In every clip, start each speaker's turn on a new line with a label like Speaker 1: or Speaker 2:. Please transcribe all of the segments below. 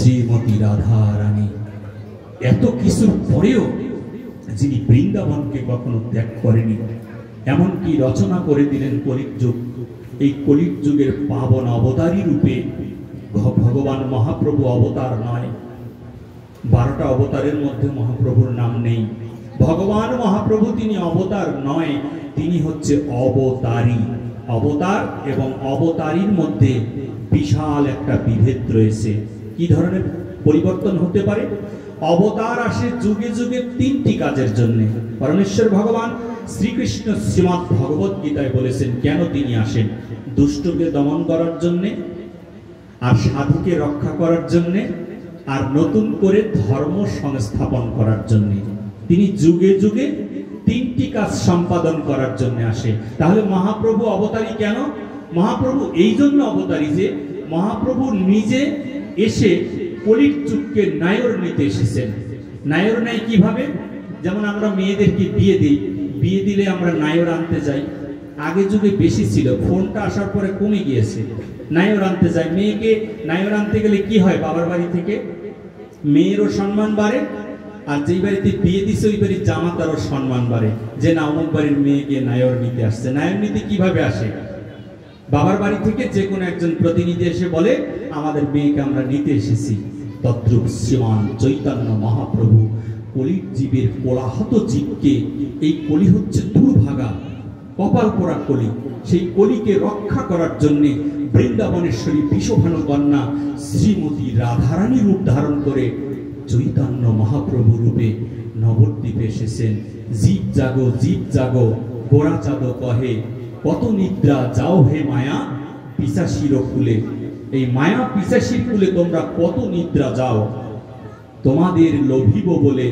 Speaker 1: শ্রীমতী রাধা রানী। এত কিছুর পরেও যিনি বৃন্দাবনকে কখনো ত্যাগ করেনি, এমনকি রচনা করে দিলেন কলির যুগ। এই কলির যুগের পাবন অবতারী রূপে ভগবান মহাপ্রভু অবতার নয়। 12টা অবতারের মধ্যে মহাপ্রভুর নাম নেই। ভগবান মহাপ্রভু তিনি অবতার নয়, তিনি হচ্ছে অবতারী। অবতার এবং অবতারীর মধ্যে বিশাল একটা বিভেদ রয়েছে। কি ধরনের পরিবর্তন হতে পারে? অবতার আসে যুগে যুগে 3টি কাজের জন্য। পরমেশ্বর ভগবান শ্রীকৃষ্ণ শ্রীমদ্ ভগবত গীতায় বলেছেন কেন তিনি আসেন। দুষ্টকে দমন করার জন্য, আর সাধুকে রক্ষা করার জন্য, আর নতুন করে ধর্ম সংস্থাপন করার জন্য। তিনি যুগে যুগে 3টি কাজ সম্পাদন করার জন্য আসে। তাহলে মহাপ্রভু অবতারী কেন? মহাপ্রভু এই জন্য অবতারী যে মহাপ্রভু নিজে এসে কলির যুগকে নায়র নিতে এসেছেন। নায়র নেয় কিভাবে? যেমন আমরা মেয়েদেরকে বিয়ে দিই, বিয়ে দিলে আমরা নায়র আনতে যাই। আগে যুগে বেশি ছিল, ফোনটা আসার পরে কমে গিয়েছে। নায়র আনতে যাই, মেয়েকে নায়র আনতে গেলে কি হয়? বাবার বাড়ি থেকে মেয়েরও সম্মান বাড়ে, আর যেই বাড়িতে বিয়ে দিছে ওই বাড়ির জামাতারও সম্মান বাড়ে, যে না অমুক বাড়ির মেয়েকে নায়র নিতে আসছে। নায়র নিতে কিভাবে আসে? বাবার বাড়ি থেকে যে কোনো একজন প্রতিনিধি এসে বলে আমাদের মেয়েকে আমরা নিতে এসেছি। তদ্রূপ শ্রীমান চৈতন্য মহাপ্রভু কলির জীবের কোলাহত জীবকে, এই কলি হচ্ছে দুর্ভাগা কপাল পোড়া কলি, সেই কলিকে রক্ষা করার জন্য বৃন্দাবনেশ্বরী বিশ্বভানু কন্যা শ্রীমতী রাধারানী রূপ ধারণ করে চৈতন্য মহাপ্রভু রূপে নবদ্বীপে এসেছেন। জীব জাগো জীব জাগো গোড়া চাঁদ কহে, কত নিদ্রা যাও হে মায়া পিশাচির কুলে। এই মায়া পিশাচির কুলে তোমরা কত নিদ্রা যাও, তোমাদের লোভিব বলে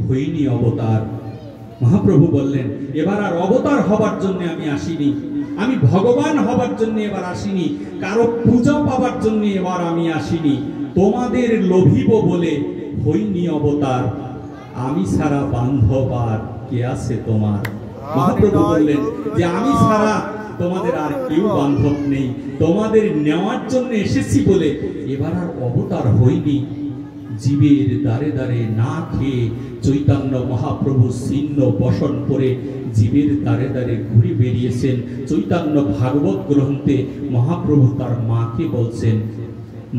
Speaker 1: হইনি অবতার। মহাপ্রভু বললেন এবার আর অবতার হবার জন্য আমি আসিনি, আমি ভগবান হবার জন্য এবার আসিনি, কারো পূজা পাবার জন্য এবার আমি আসিনি। তোমাদের লোভিব বলে হইনি অবতার, আমি ছাড়া বান্ধব আর কে আছে তোমার। মহাপ্রভু বললেন যে আমি ছাড়া তোমাদের আর কেউ বান্ধব নেই, তোমাদের নেওয়ার জন্য এসেছি বলে এবার আর অবতার হইনি। জীবের দ্বারে দ্বারে না খেয়ে চৈতন্য মহাপ্রভু ছিন্ন বসন করে জীবের দ্বারে দ্বারে ঘুরে বেরিয়েছেন। চৈতন্য ভাগবত গ্রন্থে মহাপ্রভু তার মাকে বলছেন,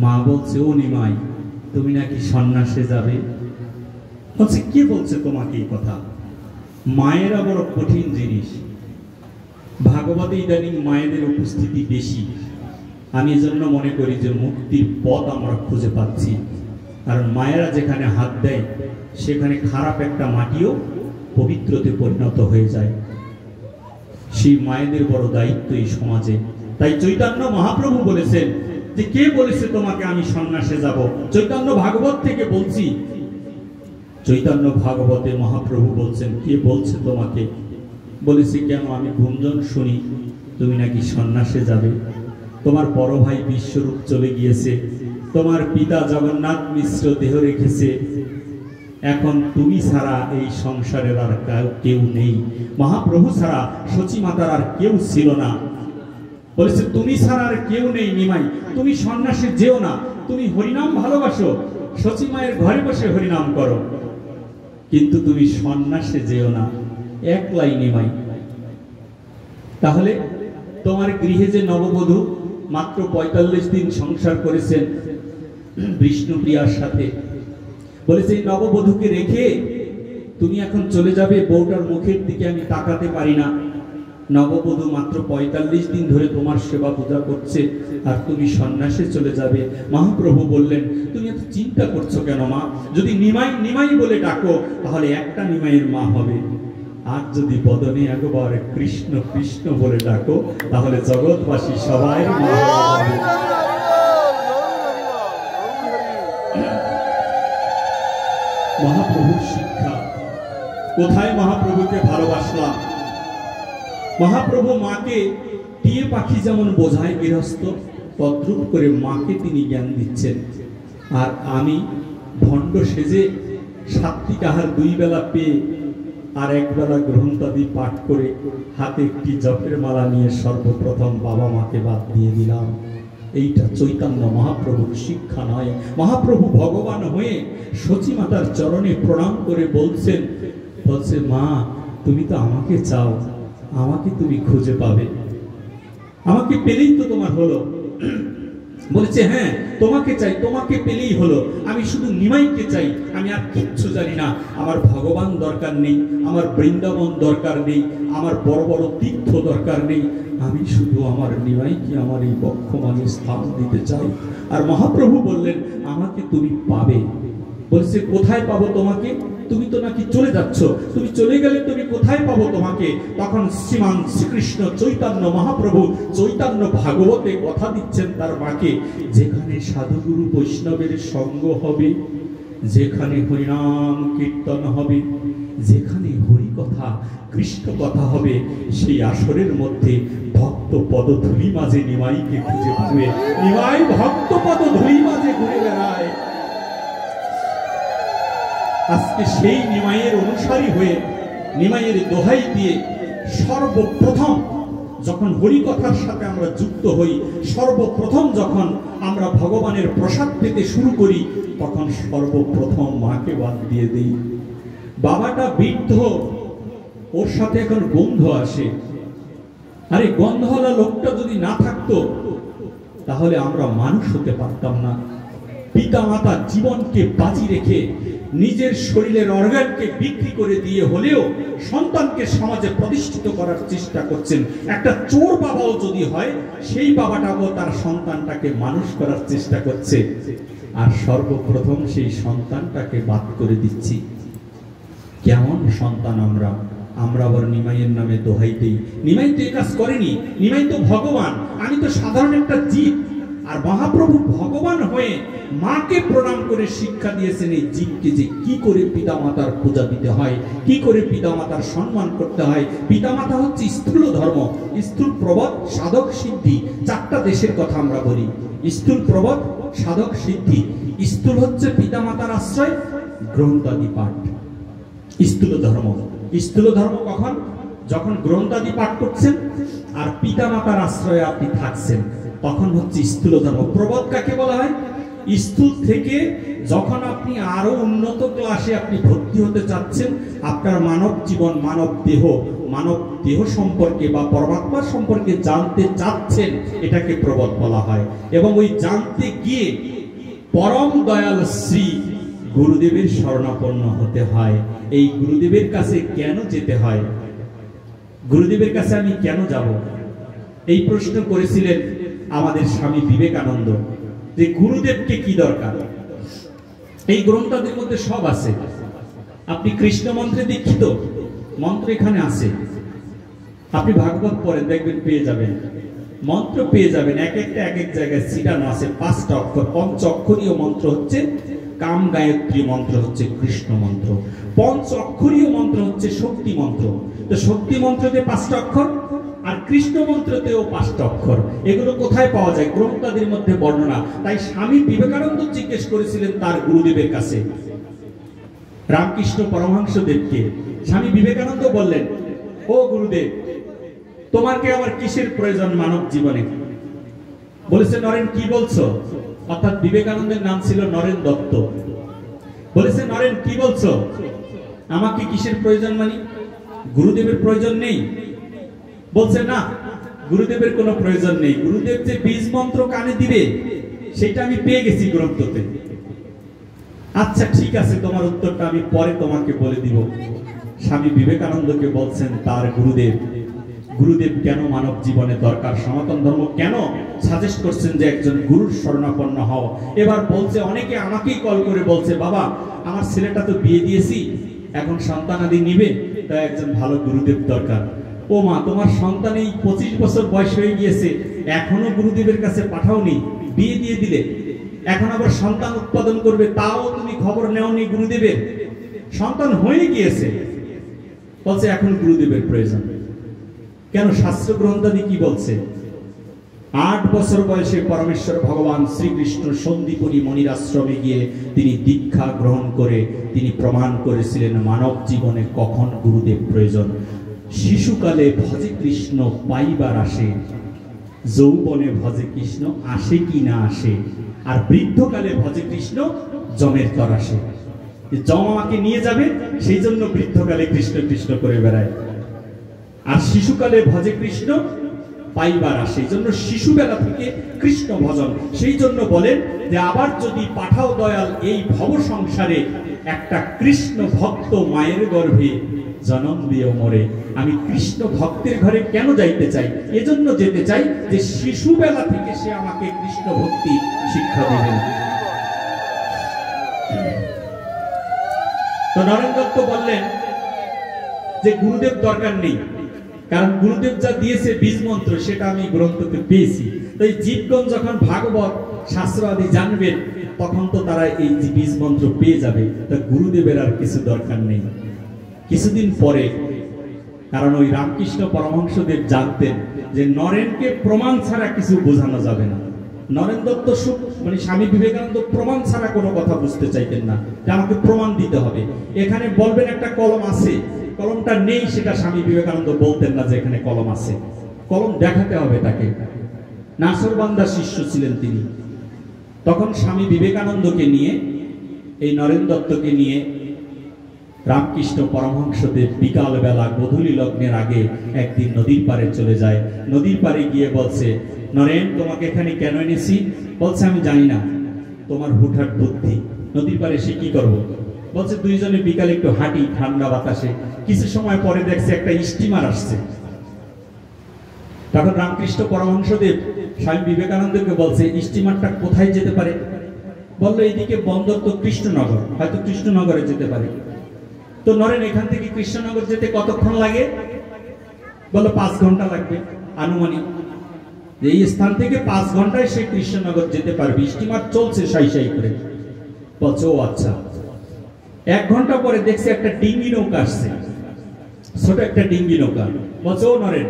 Speaker 1: মা বলছে ও নিমাই তুমি নাকি সন্ন্যাসে যাবে। বলছে কে বলছে তোমাকে এই কথা? মায়েরা বড় কঠিন জিনিস। ভাগবতে ইদানিং মায়েদের উপস্থিতি বেশি। আমি এজন্য মনে করি যে মুক্তির পথ আমরা খুঁজে পাচ্ছি। কারণ মায়েরা যেখানে হাত দেয় সেখানে খারাপ একটা মাটিও পবিত্রতে পরিণত হয়ে যায়। সেই মায়েদের বড় দায়িত্ব এই সমাজে। তাই চৈতন্য মহাপ্রভু বলেছেন যে কে বলেছে তোমাকে আমি সন্ন্যাসে যাব? চৈতন্য ভাগবত থেকে বলছি। চৈতন্য ভাগবতে মহাপ্রভু বলছেন কে বলছে তোমাকে? বলেছি কেন আমি গুঞ্জন শুনি তুমি নাকি সন্ন্যাসে যাবে। তোমার বড় ভাই বিশ্বরূপ চলে গিয়েছে, তোমার পিতা জগন্নাথ মিশ্র দেহ রেখেছে, এখন তুমি ছাড়া এই সংসারের আর কেউ নেই। মহাপ্রভু ছাড়া সচী মাতার আর কেউ ছিল না। বলেছে তুমি ছাড়া আর কেউ নেই নিমাই, তুমি সন্ন্যাসে যেও না, তুমি হরিনাম ভালোবাসো, সচী মায়ের ঘরে বসে হরিনাম করো, কিন্তু তুমি সন্ন্যাসে যেও না, একলাই নিমাই। তাহলে তোমার গৃহে যে নববধূ মাত্র 45 দিন সংসার করেছেন বিষ্ণুপ্রিয়ার সাথে, বলেছে এই নববধূকে রেখে তুমি এখন চলে যাবে, বউটার মুখের দিকে আমি তাকাতে পারি না। নববধূ মাত্র 45 দিন ধরে তোমার সেবা পূজা করছে আর তুমি সন্ন্যাসে চলে যাবে। মহাপ্রভু বললেন তুমি এত চিন্তা করছো কেন মা? যদি নিমাই নিমাই বলে ডাকো তাহলে একটা নিমাইয়ের মা হবে, আর যদি বদনে একবার কৃষ্ণ কৃষ্ণ বলে ডাকো তাহলে জগৎবাসী সবাই মা হবে। মহাপ্রভুর শিক্ষা কোথায়? মহাপ্রভুকে ভালোবাসলাম। মহাপ্রভু মাকে টিয়ে পাখি যেমন বোঝায় গৃহস্থ, তদ্রূপ করে মাকে তিনি জ্ঞান দিচ্ছেন। আর আমি ভণ্ড সেজে সাত্বিক আহার 2 বেলা পেয়ে আর 1 বেলা গ্রন্থাদি পাঠ করে হাতে একটি জপের মালা নিয়ে সর্বপ্রথম বাবা মাকে বাদ দিয়ে দিলাম। এইটা চৈতন্য মহাপ্রভুর শিক্ষা নয়। মহাপ্রভু ভগবান হয়ে সচিমাতার চরণে প্রণাম করে বলছে মা, তুমি তো আমাকে চাও, আমাকে তুমি খুঁজে পাবে, আমাকে পেলেই তো তোমার হলো। বলেছে হ্যাঁ, তোমাকে চাই, তোমাকে পেলেই হলো, আমি শুধু নিমাইকে চাই, আমি আর কিচ্ছু জানি না। আমার ভগবান দরকার নেই, আমার বৃন্দাবন দরকার নেই, আমার বড় বড় তীর্থ দরকার নেই, আমি শুধু আমার নিমাইকে আমার এই বক্ষমানে স্থান দিতে চাই। আর মহাপ্রভু বললেন আমাকে তুমি পাবে। বলছে কোথায় পাবো তোমাকে? তুমি তো নাকি চলে যাচ্ছ, তুমি চলে গেলে তুমি কোথায় পাবো তোমাকে? তখন শ্রীমান শ্রীকৃষ্ণ চৈতন্য মহাপ্রভু চৈতন্য ভাগবতে কথা দিচ্ছেন তার মাকে, যেখানে সাধুগুরু বৈষ্ণবের সঙ্গ হবে, যেখানে হরিনাম কীর্তন হবে, যেখানে হরি কথা কৃষ্ণ কথা হবে, সেই আসরের মধ্যে ভক্ত পদধূলি মাঝে নিমাইকে খুঁজে পাবে। নিমাই ভক্ত পদধূলি মাঝে ঘুরে বেড়ায়। আজকে সেই নিমাইয়ের অনুসারী হয়ে নিমাইয়ের দোহাই দিয়ে সর্বপ্রথম যখন হরিকথার সাথে আমরা যুক্ত হই, সর্বপ্রথম যখন আমরা ভগবানের প্রসাদ পেতে শুরু করি, তখন সর্বপ্রথম মাকে বাদ দিয়ে দিই। বাবাটা বৃদ্ধ, ওর সাথে এখন গন্ধ আসে। আরে গন্ধওয়ালা লোকটা যদি না থাকতো তাহলে আমরা মানুষ হতে পারতাম না। পিতা মাতা জীবনকে বাজি রেখে নিজের শরীরের অর্গানকে বিক্রি করে দিয়ে হলেও সন্তানকে সমাজে প্রতিষ্ঠিত করার চেষ্টা করছেন। একটা চোর বাবাও যদি হয়, সেই বাবাটাও তার সন্তানটাকে মানুষ করার চেষ্টা করছে, আর সর্বপ্রথম সেই সন্তানটাকে বাদ করে দিচ্ছি। কেমন সন্তান আমরা! আমরা আবার নিমাইয়ের নামে দোহাই দিই। নিমাই তো এই কাজ করেনি, নিমাই তো ভগবান, আমি তো সাধারণ একটা জীব। আর মহাপ্রভু ভগবান হয়ে মাকে প্রণাম করে শিক্ষা দিয়েছেন এই জীবকে যে কি করে পিতামাতার পূজা দিতে হয়, কি করে পিতামাতার সম্মান করতে হয়। পিতামাতা হচ্ছে স্থূল ধর্ম, স্থূল প্রবদ, সাধক সিদ্ধি। চারটা দেশের কথা আমরা বলি, স্থূল প্রবদ, সাধক সিদ্ধি। স্থূল হচ্ছে পিতামাতার আশ্রয়, গ্রন্থাদি পাঠ, স্থূল ধর্ম। স্থূল ধর্ম কখন? যখন গ্রন্থাদি পাঠ করছেন আর পিতামাতার আশ্রয়ে আপনি থাকছেন, তখন হচ্ছে স্থূল ধর্ম। প্রবদ কাকে বলা হয়? স্থূল থেকে যখন আপনি আরো উন্নত ক্লাসে আপনি ভর্তি হতে চাচ্ছেন, আপনার মানব জীবন, মানব দেহ সম্পর্কে বা পরমাত্মা সম্পর্কে জানতে চাচ্ছেন, এটাকে প্রবদ বলা হয়। এবং ওই জানতে গিয়ে পরম দয়াল শ্রী গুরুদেবের শরণাপন্ন হতে হয়। এই গুরুদেবের কাছে কেন যেতে হয়? গুরুদেবের কাছে আমি কেন যাব? এই প্রশ্ন করেছিলেন আমাদের স্বামী বিবেকানন্দ, যে গুরুদেবকে কি দরকার। এই গ্রন্থের মধ্যে সব আছে। আপনি কৃষ্ণ মন্ত্রে দীক্ষিত, মন্ত্র এখানে আছে। আপনি ভাগবত পড়েন, দেখবেন পেয়ে যাবেন, মন্ত্র পেয়ে যাবেন। এক একটা এক এক জায়গায় ছিটানো আছে 5টা অক্ষর। 5 অক্ষরীয় মন্ত্র হচ্ছে কাম গায়ত্রী মন্ত্র, হচ্ছে কৃষ্ণ মন্ত্র। 5 অক্ষরীয় মন্ত্র হচ্ছে শক্তি মন্ত্র। তো শক্তি মন্ত্রতে 5টা অক্ষর, আর কৃষ্ণ মন্ত্রতেও 5টা অক্ষর। এগুলো কোথায় পাওয়া যায়? গ্রন্থাদির মধ্যে বর্ণনা। তাই স্বামী বিবেকানন্দ জিজ্ঞেস করেছিলেন তার গুরুদেবের কাছে, রামকৃষ্ণ পরমহংস দেবকে। স্বামী বিবেকানন্দ বললেন, ও গুরুদেব, তোমাকে আবার কিসের প্রয়োজন মানব জীবনে? বলেছে, নরেন কি বলছো? অর্থাৎ বিবেকানন্দের নাম ছিল নরেন দত্ত। বলেছে, নরেন কি বলছো? আমাকে কিসের প্রয়োজন? মানে গুরুদেবের প্রয়োজন নেই? বলছে না, গুরুদেবের কোনো প্রয়োজন নেই। গুরুদেব যে বীজ মন্ত্র কানে দিবে সেটা আমি পেয়ে গেছি গ্রন্থতে। আচ্ছা ঠিক আছে, তোমার উত্তরটা আমি পরে তোমাকে বলে দিব। স্বামী বিবেকানন্দকে বলছেন তার গুরুদেব কেন মানব জীবনে দরকার, সনাতন ধর্ম কেন সাজেস্ট করছেন যে একজন গুরুর শরণাপন্ন হও। এবার বলছে, অনেকে আমাকেই কল করে বলছে, বাবা আমার ছেলেটা তো বিয়ে দিয়েছি, এখন সন্তানাদি নিবে, তাই একজন ভালো গুরুদেব দরকার। ও মা, তোমার সন্তান এই 25 বছর বয়স হয়ে গিয়েছে, এখনো গুরুদেবের কাছে পাঠাওনি, বিয়ে দিয়ে দিলে, এখন আবার সন্তান উৎপাদন করবে, তাও তুমি খবর নেওনি গুরুদেবের। সন্তান হয়ে গিয়েছে, বলছে এখন গুরুদেবের প্রয়োজন। কেন? শাস্ত্র গ্রন্থাদি কি বলছে? 8 বছর বয়সে পরমেশ্বর ভগবান শ্রীকৃষ্ণ সন্দীপনী মনির আশ্রমে গিয়ে তিনি দীক্ষা গ্রহণ করে তিনি প্রমাণ করেছিলেন মানব জীবনে কখন গুরুদেব প্রয়োজন। শিশুকালে ভজে কৃষ্ণ পাইবার আসে, যৌবনে ভজে কৃষ্ণ আসে কি না আসে, আর বৃদ্ধকালে ভজে কৃষ্ণ যমের তর আসে। যম আমাকে নিয়ে যাবে, সেই জন্য বৃদ্ধকালে কৃষ্ণ কৃষ্ণ করে বেড়ায়। আর শিশুকালে ভজে কৃষ্ণ পাইবার আসে, এই জন্য শিশুবেলা থেকে কৃষ্ণ ভজন। সেই জন্য বলেন যে আবার যদি পাঠাও দয়াল এই ভব সংসারে, একটা কৃষ্ণ ভক্ত মায়ের গর্ভে জন্ম দিয়ে মরে। আমি কৃষ্ণ ভক্তের ঘরে কেন যাইতে চাই? এজন্য যেতে চাই যে শিশুবেলা থেকে সে আমাকে কৃষ্ণ ভক্তি শিক্ষা দেবেন। তো নরেন দত্ত বললেন যে গুরুদেব দরকার নেই, কারণ গুরুদেব যা দিয়েছে বীজ মন্ত্র সেটা আমি গ্রন্থতে পেয়েছি। তাই জীবগণ যখন ভাগবত শাস্ত্র আদি জানবেন তখন তো তারা এই বীজ মন্ত্র পেয়ে যাবে। তা গুরুদেবের আর কিছু দরকার নেই। কিছুদিন পরে, কারণ ওই রামকৃষ্ণ পরমহংসদেব জানতেন যে নরেনকে প্রমাণ ছাড়া কিছু বোঝানো যাবে না। নরেন দত্ত মানে স্বামী বিবেকানন্দ প্রমাণ ছাড়া কোনো কথা বুঝতে চাইতেন না, যে আমাকে প্রমাণ দিতে হবে। এখানে বলবেন একটা কলম আছে, কলমটা নেই সেটা স্বামী বিবেকানন্দ বলতেন না যে এখানে কলম আছে, কলম দেখাতে হবে তাকে। নাসরবান্দা শিষ্য ছিলেন তিনি। তখন স্বামী বিবেকানন্দকে নিয়ে, এই নরেন দত্তকে নিয়ে রামকৃষ্ণ পরমহংসদেব বিকাল বেলা গোধূলি লগ্নের আগে একদিন নদীর পাড়ে চলে যায়। নদীর পাড়ে গিয়ে বলছে, নরেন তোমাকে এখানে কেন এনেছি? বলছে আমি জানি না, তোমার হুটহাট বুদ্ধি। নদীর পাড়ে এসে কি করবো? বলছে দুইজনে বিকালে একটু হাঁটি ঠান্ডা বাতাসে। কিছু সময় পরে দেখছে একটা স্টিমার আসছে। তখন রামকৃষ্ণ পরমহংসদেব স্বামী বিবেকানন্দকে বলছে স্টিমারটা কোথায় যেতে পারে? বললো এইদিকে বন্দর তো কৃষ্ণনগর, হয়তো কৃষ্ণনগরে যেতে পারে। তো নরেন এখান থেকে কৃষ্ণনগর যেতে কতক্ষণ লাগে? বললো 5 ঘন্টা লাগবে আনুমানিক। এই স্থান থেকে 5 ঘন্টায় সে কৃষ্ণনগর যেতে পারবে, স্টিমার চলছে সাই সাই করে। বলছে ও আচ্ছা। 1 ঘন্টা পরে দেখছে একটা ডিঙ্গি নৌকা আসছে, ছোট একটা ডিঙ্গি নৌকা। বলছে ও নরেন,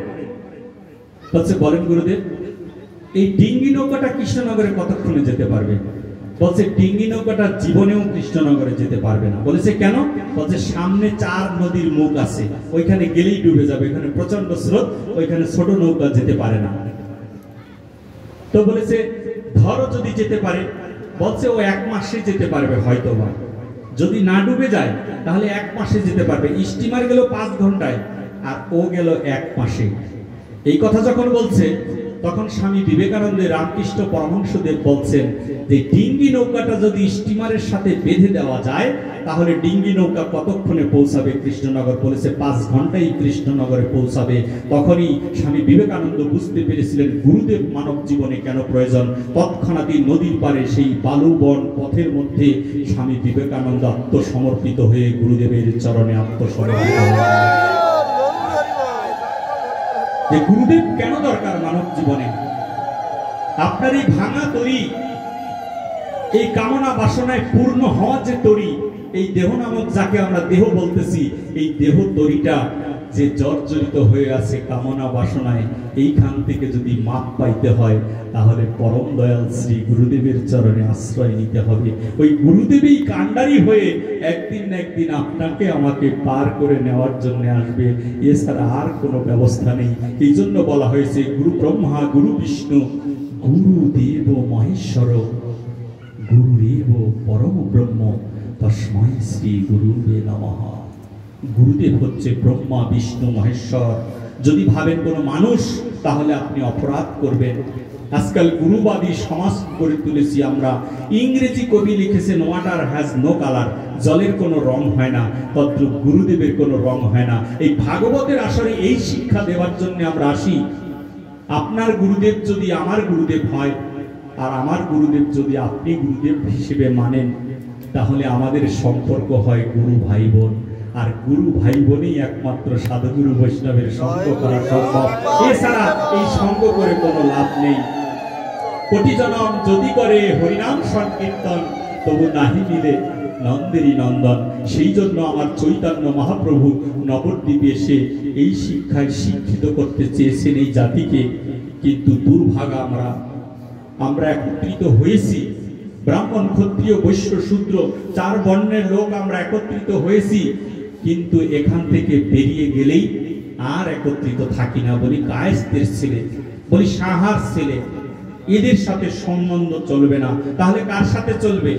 Speaker 1: বলছে বলেন গুরুদেব, এই ডিঙ্গি নৌকাটা কৃষ্ণনগরে কতক্ষণে যেতে পারবে? বলছে ডিঙ্গি নৌকাটা জীবনেও কৃষ্ণনগরে যেতে পারবে না। বলেছে কেন? বলছে সামনে 4 নদীর মুখ আছে, ওইখানে গেলেই ডুবে যাবে, এখানে প্রচন্ড স্রোত, ওইখানে ছোট নৌকা যেতে পারে না। তো বলেছে ধরো যদি যেতে পারে, বলছে ও 1 মাসে যেতে পারবে হয়তো বা, যদি না ডুবে যায় তাহলে 1 মাসে যেতে পারবে। স্টিমার গেল 5 ঘন্টায় আর ও গেল 1 মাসে। এই কথা যখন বলছে তখন স্বামী বিবেকানন্দের রামকৃষ্ণ পরমহংসদেব বলছেন যে ডিঙ্গি নৌকাটা যদি স্টিমারের সাথে বেঁধে দেওয়া যায় তাহলে ডিঙ্গি নৌকা কতক্ষণে পৌঁছাবে কৃষ্ণনগর? বলেছে 5 ঘন্টায় কৃষ্ণনগরে পৌঁছাবে। তখনই স্বামী বিবেকানন্দ বুঝতে পেরেছিলেন গুরুদেব মানব জীবনে কেন প্রয়োজন। তৎক্ষণাৎই নদীর পারে সেই বালুবন পথের মধ্যে স্বামী বিবেকানন্দ আত্মসমর্পিত হয়ে গুরুদেবের চরণে আত্মসমর্পিত। যে গুরুদেব কেন দরকার মানব জীবনে? আপনার এই ভাঙা তরি, এই কামনা বাসনায় পূর্ণ হওয়া যে তরি, এই দেহ নামক যাকে আমরা দেহ বলতেছি, এই দেহ তরিটা যে জর্জরিত হয়ে আছে কামনা বাসনায়, এইখান থেকে যদি মাপ পাইতে হয় তাহলে পরম দয়াল শ্রী গুরুদেবের চরণে আশ্রয় নিতে হবে। ওই গুরুদেবই কাণ্ডারি হয়ে একদিন না একদিন আপনাকে আমাকে পার করে নেওয়ার জন্য আসবে, এছাড়া আর কোনো ব্যবস্থা নেই। এই জন্য বলা হয়েছে গুরু ব্রহ্মা গুরু বিষ্ণু গুরুদেব মহেশ্বর গুরুরেব পরম ব্রহ্ম তস্मै শ্রী গুরুবে নমঃ। গুরুদেব হচ্ছে ব্রহ্মা বিষ্ণু মহেশ্বর। যদি ভাবেন কোনো মানুষ তাহলে আপনি অপরাধ করবেন। আজকাল গুরুবাদী সমাজ গড়ে তুলেছি আমরা। ইংরেজি কবি লিখেছেন ওয়াটার হ্যাজ নো কালার, জলের কোনো রং হয় না, তদ্রূপ গুরুদেবের কোনো রং হয় না। এই ভাগবতের আসরে এই শিক্ষা দেওয়ার জন্য আমরা আসি। আপনার গুরুদেব যদি আমার গুরুদেব হয় আর আমার গুরুদেব যদি আপনি গুরুদেব হিসেবে মানেন তাহলে আমাদের সম্পর্ক হয় গুরু ভাই বোন। আর গুরু ভাই বোনই একমাত্র সাধুগুরু বৈষ্ণবের সঙ্গ করা সম্ভব, এছাড়া এই সঙ্গ করে কোনো লাভ নেই। কোটি জনম যদি করে হরিনাম সংকীর্তন তবু নাহি মিলে নন্দেরই নন্দন। সেই জন্য আমার চৈতন্য মহাপ্রভু নবদ্বীপে এসে এই শিক্ষায় শিক্ষিত করতে চেয়েছেন এই জাতিকে। কিন্তু দুর্ভাগা আমরা একত্রিত হয়েছি, ব্রাহ্মণ ক্ষত্রিয় বৈশ্য শূদ্র 4 বর্ণের লোক আমরা একত্রিত হয়েছি, কিন্তু এখান থেকে বেরিয়ে গেলেই আর একত্রিত থাকি না। বলি কায়েস্তের ছেলে বলি সাহার ছেলে, এদের সাথে সম্বন্ধ চলবে না, তাহলে কার সাথে চলবে?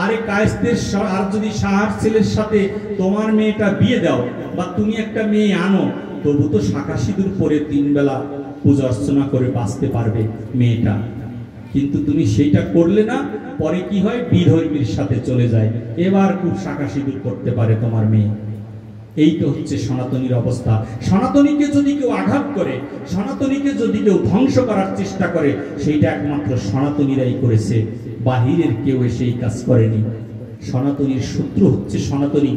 Speaker 1: আরে কায়েস্তের আর যদি সাহার ছেলের সাথে তোমার মেয়েটা বিয়ে দাও বা তুমি একটা মেয়ে আনো, তবু তো শাঁখা সিঁদুর পরে 3 বেলা পূজা অর্চনা করে বাঁচতে পারবে মেয়েটা। কিন্তু তুমি সেইটা করলে না, পরে কি হয়, বিধর্মীর সাথে চলে যায়, এবার খুব শাঁখা সিঁদুর করতে পারে তোমার মেয়ে। এই তো হচ্ছে সনাতনীর অবস্থা। সনাতনীকে যদি কেউ আঘাত করে, সনাতনীকে যদি কেউ ধ্বংস করার চেষ্টা করে, সেইটা একমাত্র সনাতনীরাই করেছে, বাহিরের কেউ সেই কাজ করেনি। সনাতনীর শত্রু হচ্ছে সনাতনী।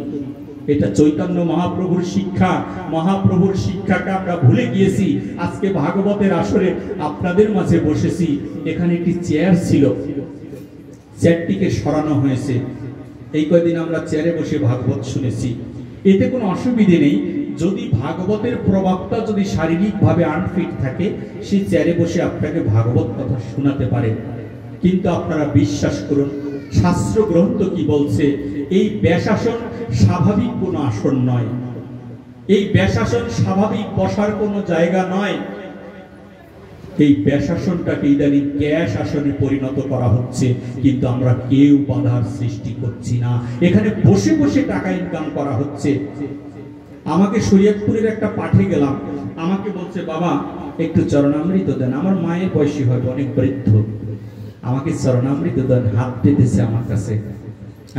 Speaker 1: এটা চৈতন্য মহাপ্রভুর শিক্ষা। মহাপ্রভুর শিক্ষাকে আমরা ভুলে গিয়েছি। আজকে ভাগবতের আসরে আপনাদের মাঝে বসেছি, এখানে একটি চেয়ার ছিল, চেয়ারটিকে সরানো হয়েছে। এই কয়েকদিন আমরা চেয়ারে বসে ভাগবত শুনেছি, এতে কোনো অসুবিধে নেই। যদি ভাগবতের প্রবক্তা যদি শারীরিকভাবে আনফিট থাকে, সেই চেয়ারে বসে আপনাকে ভাগবত কথা শোনাতে পারে। কিন্তু আপনারা বিশ্বাস করুন, শাস্ত্র গ্রন্থ কি বলছে, এই ব্যাসাসন স্বাভাবিক কোনো আসন নয়, এই ব্যাসাসন স্বাভাবিক বসার কোনো জায়গা নয়। এই ব্যাসাসনটাকে ইদানিং গ্যাস আসনে পরিণত করা হচ্ছে, কিন্তু আমরা কেউ বাধার সৃষ্টি করছি না। এখানে বসে বসে টাকা ইনকাম করা হচ্ছে। আমাকে শরীয়তপুরের একটা পাঠে গেলাম, আমাকে বলছে, বাবা একটু চরণামৃত দেন। আমার মায়ের বয়সী হয়, অনেক বৃদ্ধ, আমাকে চরণামৃত দেন, হাত পেতেছে আমার কাছে।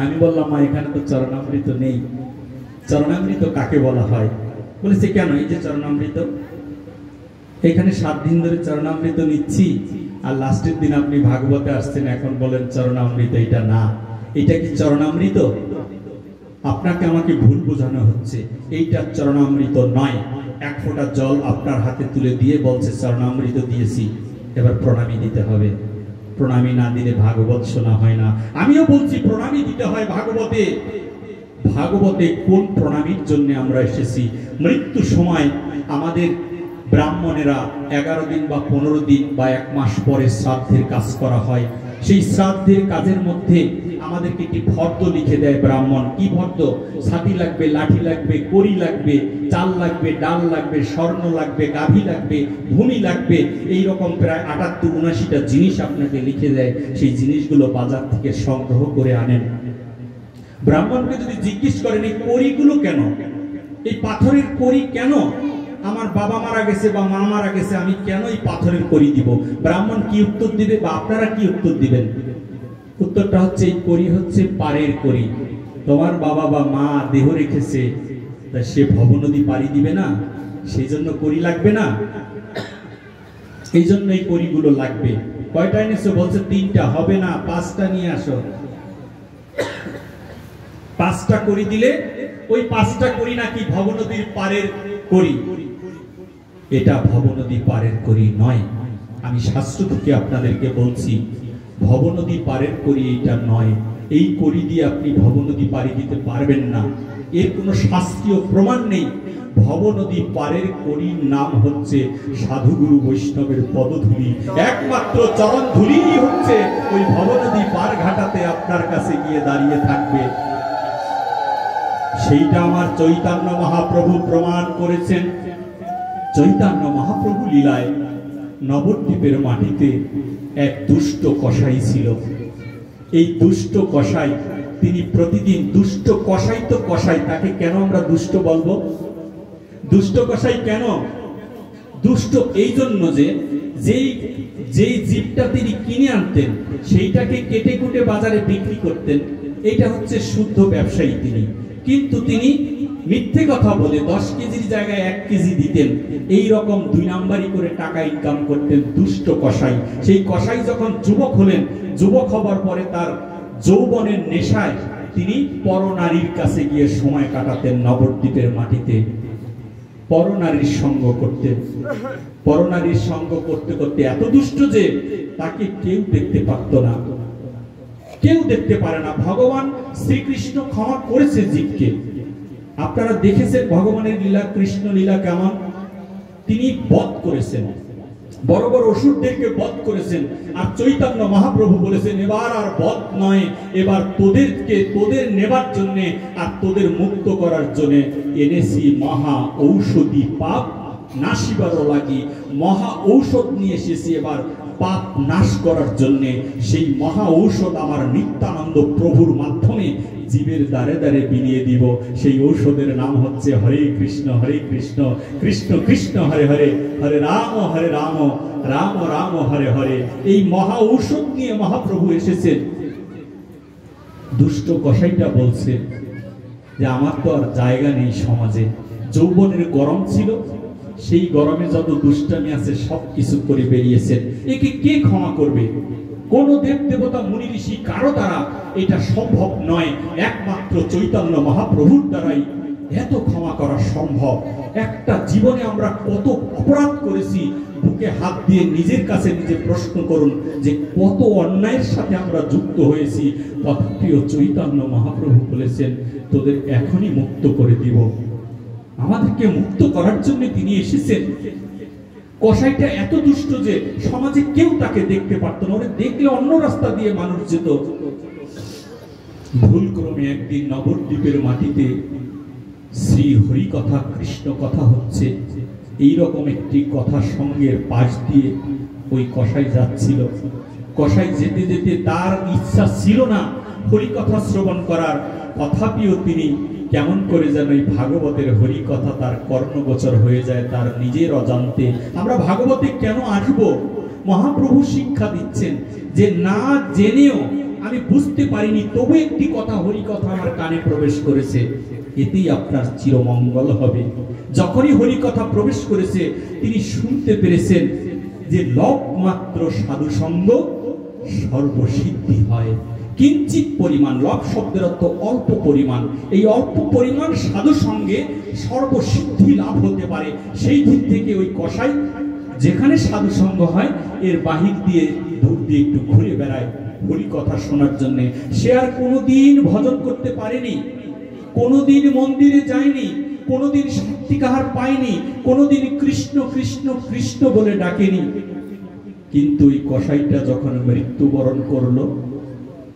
Speaker 1: আমি বললাম, মা এখানে তো চরণামৃত নেই। চরণামৃত কাকে বলা হয়? বলেছে, কেন? এই যে চরণামৃত, এখানে 7 দিন ধরে চরণামৃত নিচ্ছি, আর লাস্টের দিন আপনি ভাগবতে আসছেন, এখন বলেন চরণামৃত। এটা না, এটা কি চরণামৃত? আপনাকে আমাকে ভুল বোঝানো হচ্ছে, এইটা চরণামৃত নয়। 1 ফোঁটা জল আপনার হাতে তুলে দিয়ে বলছে চরণামৃত দিয়েছি, এবার প্রণামী দিতে হবে। প্রণামী না দিলে ভাগবত শোনা হয় না। আমিও বলছি প্রণামী দিতে হয় ভাগবতে। ভাগবতে কোন প্রণামীর জন্য আমরা এসেছি? মৃত্যু সময় আমাদের ব্রাহ্মণেরা 11 দিন বা 15 দিন বা 1 মাস পরে শ্রাদ্ধের কাজ করা হয়। সেই শ্রাদ্ধের কাজের মধ্যে আমাদেরকে একটি ফর্দ লিখে দেয় ব্রাহ্মণ। কি ফর্দ? ছাতি লাগবে, লাঠি লাগবে, কড়ি লাগবে, চাল লাগবে, ডাল লাগবে, স্বর্ণ লাগবে, গাভী লাগবে, ভূমি লাগবে, এইরকম প্রায় 78-79টা জিনিস আপনাকে লিখে দেয়। সেই জিনিসগুলো বাজার থেকে সংগ্রহ করে আনেন। ব্রাহ্মণকে যদি জিজ্ঞেস করেন এই কড়িগুলো কেন, এই পাথরের কড়ি কেন, আমার বাবা মারা গেছে বা মা মারা গেছে, আমি কেন এই পাথরের কড়ি দিব? ব্রাহ্মণ কি উত্তর দিবে বা আপনারা কি উত্তর দিবেন? উত্তরটা হচ্ছে, এই কড়ি হচ্ছে পারের কড়ি। তোমার বাবা বা মা দেহ রেখেছে, তা সে ভবনদী পাড়ি দিবে না, সেই জন্য কড়ি লাগবে না, এই জন্য এই কড়িগুলো লাগবে। কয়টা এনেছো? বলছে 3টা। হবে না, 5টা নিয়ে আসো। 5টা কড়ি দিলে ওই 5টা কড়ি নাকি ভবনদীর পারের কড়ি। এটা ভবনদী পারের কড়ি নয়। আমি শাস্ত্র থেকে আপনাদেরকে বলছি, ভবনদী পারের কড়ি এটা নয়। এই কড়ি দিয়ে আপনি ভবনদী পাড়ি দিতে পারবেন না, এর কোনো শাস্ত্রীয় প্রমাণ নেই। ভবনদী পারের কড়ির নাম হচ্ছে সাধুগুরু বৈষ্ণবের পদধূলি। একমাত্র চরণ ধূলি হচ্ছে ওই ভবনদী পার ঘাটাতে আপনার কাছে গিয়ে দাঁড়িয়ে থাকবে। সেইটা আমার চৈতন্য মহাপ্রভু প্রমাণ করেছেন। চৈতন্য মহাপ্রভু লীলায় নবদ্বীপের মাটিতে এক দুষ্ট কসাই ছিল। এই দুষ্ট কসাই, তিনি প্রতিদিন, দুষ্ট কসাই তো কসাই, তাকে কেন আমরা দুষ্ট বলবো? দুষ্ট কসাই কেন? দুষ্ট এই জন্য যে যেই জীবটা তিনি কিনে আনতেন, সেইটাকে কেটে কুটে বাজারে বিক্রি করতেন। এইটা হচ্ছে শুদ্ধ ব্যবসায়ী তিনি। কিন্তু তিনি মিথ্যে কথা বলে 10 কেজির জায়গায় 1 কেজি দিতেন। এই রকম 2 নাম্বারি করে টাকা ইনকাম করতেন দুষ্ট কসাই। সেই কসাই যখন যুবক হলেন, যুবক হবার পরে তার যৌবনের নেশায় তিনি পরনারীর কাছে গিয়ে সময় কাটাতেন। নবদ্বীপের মাটিতে পরনারীর সঙ্গ করতেন। পরনারীর সঙ্গ করতে করতে এত দুষ্ট যে তাকে কেউ দেখতে পারত না, কেউ দেখতে পারে না। ভগবান শ্রীকৃষ্ণ ক্ষমা করেছে জীবকে। আপনারা দেখেছেন ভগবানের লীলা, কৃষ্ণ লীলা কেমন। তিনি বধ করেছেন, বড় বড় অসুরদেরকে বধ করেছেন। আর চৈতন্য মহাপ্রভু বলেছেন, এবার আর বধ নয়, এবার তোদের নেবার জন্য আর তোদের মুক্ত করার জন্য এনেছি মহা ঔষধি পাপ নাশিবার লাগি। মহা ঔষধ নিয়ে এসেছি এবার পাপ নাশ করার জন্য। সেই মহা ঔষধ আমার নিত্যানন্দ প্রভুর মাধ্যমে জীবের দ্বারে দ্বারে বিলিয়ে দিব। সেই ঔষধের নাম হচ্ছে হরে কৃষ্ণ কৃষ্ণ কৃষ্ণ হরে হরে, হরে রাম রাম রাম হরে হরে। এই মহা ঔষধ নিয়ে মহাপ্রভু এসেছেন। দুষ্ট কসাইটা বলছে যে আমার তো আর জায়গা নেই সমাজে। যৌবনের গরম ছিল, সেই গরমে যত দুষ্টামি আছে সব কিছু করে বেরিয়েছেন। একে কে ক্ষমা করবে? কোন দেব দেবতা মুনি ঋষি কারো দ্বারা এটা সম্ভব নয়, একমাত্র চৈতন্য মহাপ্রভুর দ্বারাই এত ক্ষমা করা সম্ভব। একটা জীবনে আমরা কত অপরাধ করেছি, বুকে হাত দিয়ে নিজের কাছে নিজে প্রশ্ন করুন যে কত অন্যায়ের সাথে আমরা যুক্ত হয়েছি। তথাপিও চৈতন্য মহাপ্রভু বলেছেন তোদের এখনই মুক্ত করে দিব। আমাদেরকে মুক্ত করার জন্য তিনি এসেছেন। কসাইটা এত দুষ্ট যে সমাজে কেউ তাকে দেখতে পারত না, ওরে দেখলে অন্য রাস্তা দিয়ে মানুষ যেত। ভুল ক্রমে একদিন নবদ্বীপের মাটিতে শ্রী হরি কথা কৃষ্ণ কথা হচ্ছে, এইরকম একটি কথা সঙ্গের পাশ দিয়ে ওই কসাই যাচ্ছিল। কসাই যেতে যেতে তার ইচ্ছা ছিল না হরি কথা শ্রবণ করার, তথাপিও তিনি কেমন করে যেন এই ভাগবতের হরি কথা তার কর্ণগোচর হয়ে যায় তার নিজের অজান্তে। আমরা ভাগবতে কেন আসবো? মহাপ্রভু শিক্ষা দিচ্ছেন যে না জেনেও আমি বুঝতে পারিনি, তবু একটি কথা হরি কথা আমার কানে প্রবেশ করেছে, এতেই আপনার চিরমঙ্গল হবে। যখনই হরি কথা প্রবেশ করেছে তিনি শুনতে পেরেছেন যে লব মাত্র সাধু সঙ্গ সর্বসিদ্ধি হয়। কিঞ্চিত পরিমাণ, লব শব্দের অর্থ অল্প পরিমাণ, এই অল্প পরিমাণ সাধু সঙ্গে সর্বসিদ্ধি লাভ হতে পারে। সেই দিক থেকে ওই কসাই যেখানে সাধু সঙ্গ হয় এর বাহির দিয়ে দূর দিয়ে একটু ঘুরে বেড়ায় হরি কথা শোনার জন্য। সে আর কোনোদিন ভজন করতে পারেনি, কোনোদিন মন্দিরে যায়নি, কোনোদিন সাত্বিকাহার পায়নি, কোনোদিন কৃষ্ণ কৃষ্ণ কৃষ্ণ বলে ডাকেনি। কিন্তু এই কসাইটা যখন মৃত্যুবরণ করলো,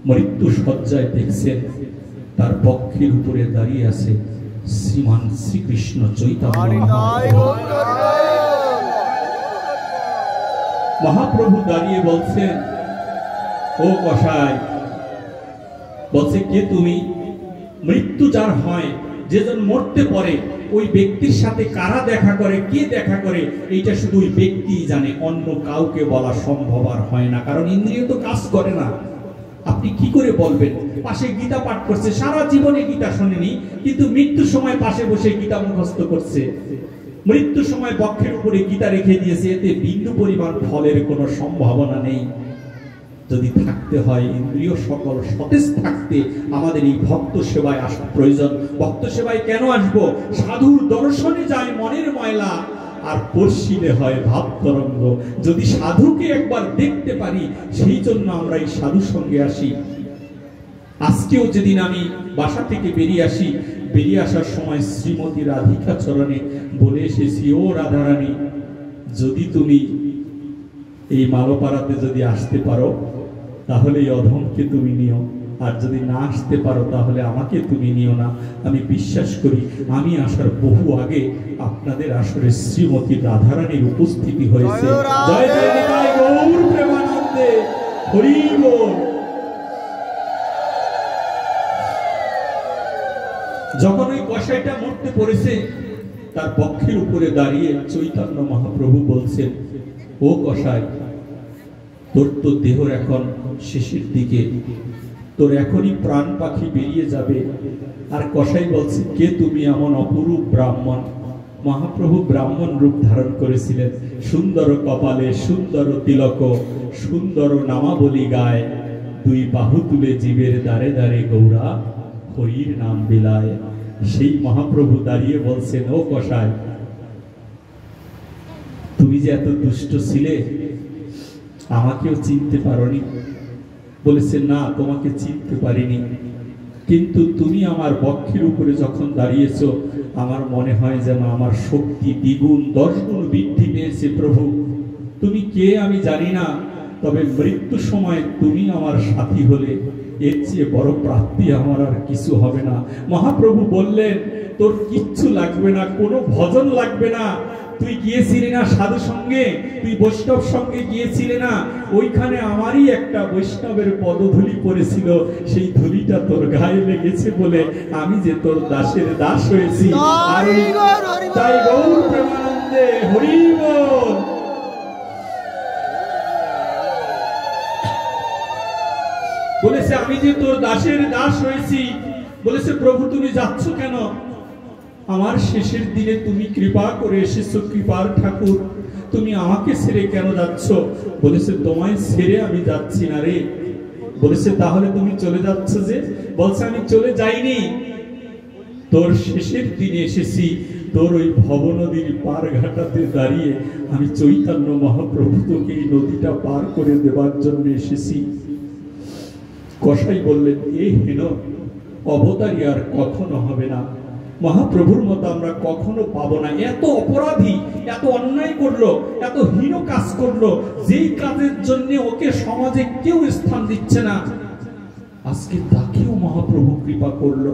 Speaker 1: মৃত্যু সজ্জায় দেখছেন তার বক্ষের উপরে দাঁড়িয়ে আছে শ্রীমান শ্রীকৃষ্ণ চৈতন্য মহাপ্রভু দাঁড়িয়ে বলছেন, ও কসাই, বলছে কে তুমি? মৃত্যু যার হয়, যেজন মরতে পারে, ওই ব্যক্তির সাথে কারা দেখা করে, কে দেখা করে, এইটা শুধু ওই ব্যক্তিই জানে, অন্য কাউকে বলা সম্ভব আর হয় না, কারণ ইন্দ্রিয় তো কাজ করে না। আপনি কি করে বলবেন? পাশে গীতা পাঠ করছে, সারা জীবনে গীতা শোনেনি, কিন্তু মৃত্যুর সময় পাশে বসে গীতা মুখস্থ করছে, মৃত্যুর সময় বক্ষের উপরে গীতা রেখে দিয়েছে, এতে বিন্দু পরিমাণ ফলের কোনো সম্ভাবনা নেই। যদি থাকতে হয় ইন্দ্রিয় সকল সতেজ থাকতে আমাদের এই ভক্ত সেবায় আসা প্রয়োজন। ভক্ত সেবায় কেন আসবো? সাধুর দর্শনে যায় মনের ময়লা, আর পরশিলে হয় ভাব তরঙ্গ। যদি সাধুকে একবার দেখতে পারি, সেই জন্য আমরা এই সাধু সঙ্গে আসি। আজকেও যেদিন আমি বাসা থেকে বেরিয়ে আসি, বেরিয়ে আসার সময় শ্রীমতী রাধিকা চরণে বলে এসেছি, ও রাধারানী, যদি তুমি এই মালপাড়াতে যদি আসতে পারো তাহলে এই অধমকে তুমি নিও, আর যদি না আসতে পারো তাহলে আমাকে তুমি নিও না। আমি বিশ্বাস করি আমি আসার বহু আগে আপনাদের আসরে শ্রীমতী রাধারানীর উপস্থিতি হয়েছে। জয় জয় নিতাই গৌর প্রেমানন্দে, হরি বল। যখন ওই কসাইটা মরতে পড়েছে, তার বক্ষের উপরে দাঁড়িয়ে চৈতন্য মহাপ্রভু বলছেন, ও কসাই, তোর তো দেহর এখন শেষের দিকে, তোর এখনই প্রাণ পাখি বেরিয়ে যাবে। আর কসাই বলছে, কে তুমি? এমন অপরূপ ব্রাহ্মণ। মহাপ্রভু ব্রাহ্মণ রূপ ধারণ করেছিলেন, সুন্দর কপালে সুন্দর তিলক, সুন্দর নামাবলী গায়, দুই বাহু তুলে জীবের দ্বারে দ্বারে গৌরা হরির নাম বিলায়। সেই মহাপ্রভু দাঁড়িয়ে বলছেন, ও কসাই, তুমি যে এত দুষ্ট ছিলে, আমাকেও চিনতে পারোনি? বলেছে, না, তোমাকে চিনতে পারিনি, কিন্তু তুমি আমার বক্ষের উপরে যখন দাঁড়িয়েছো, আমার মনে হয় যেন আমার শক্তি দ্বিগুণ 10 গুণ বৃদ্ধি পেয়েছে। প্রভু, তুমি কে আমি জানি না, তবে মৃত্যু সময় তুমি আমার সাথী হলে এর চেয়ে বড় প্রাপ্তি আমার আর কিছু হবে না। মহাপ্রভু বললেন, তোর কিচ্ছু লাগবে না, কোনো ভজন লাগবে না, তুই গিয়েছিলি না সাধু সঙ্গে, তুই বৈষ্ণব সঙ্গে গিয়েছিলি না, ওইখানে আমারই একটা বৈষ্ণবের পদধূলি পড়েছিল, সেই ধুলিটা তোর গায়ে লেগেছে বলে আমি যে তোর দাসের দাস হয়েছি। আর তাই গৌর প্রেমানন্দে হরি বল। বলেছে আমি যে তোর দাসের দাস হয়েছি। বলেছে প্রভু তুমি যাচ্ছ কেন? আমার শেষের দিনে তুমি কৃপা করে এসেছো, কৃপার ঠাকুর, তুমি আমাকে ছেড়ে কেন যাচ্ছ? বলেছে তোমায় ছেড়ে আমি যাচ্ছি না রে। বলেছে তাহলে তুমি চলে যাচ্ছ যে? বলছে আমি চলে যাইনি, তোর শেষের দিনে এসেছি, তোর ওই ভব নদীর পার ঘাটাতে দাঁড়িয়ে আমি চৈতন্য মহাপ্রভু তোকে এই নদীটা পার করে দেবার জন্য এসেছি। কসাই বললেন এ হেন অবতারী আর কখনো হবে না, মহাপ্রভুর মতো আমরা কখনো পাবো না। এত অপরাধী, এত অন্যায় করলো, এত হীন কাজ করলো, যেই কাজের জন্য ওকে সমাজে কেউ স্থান দিচ্ছে না, আজকে তাকেও মহাপ্রভু কৃপা করলো।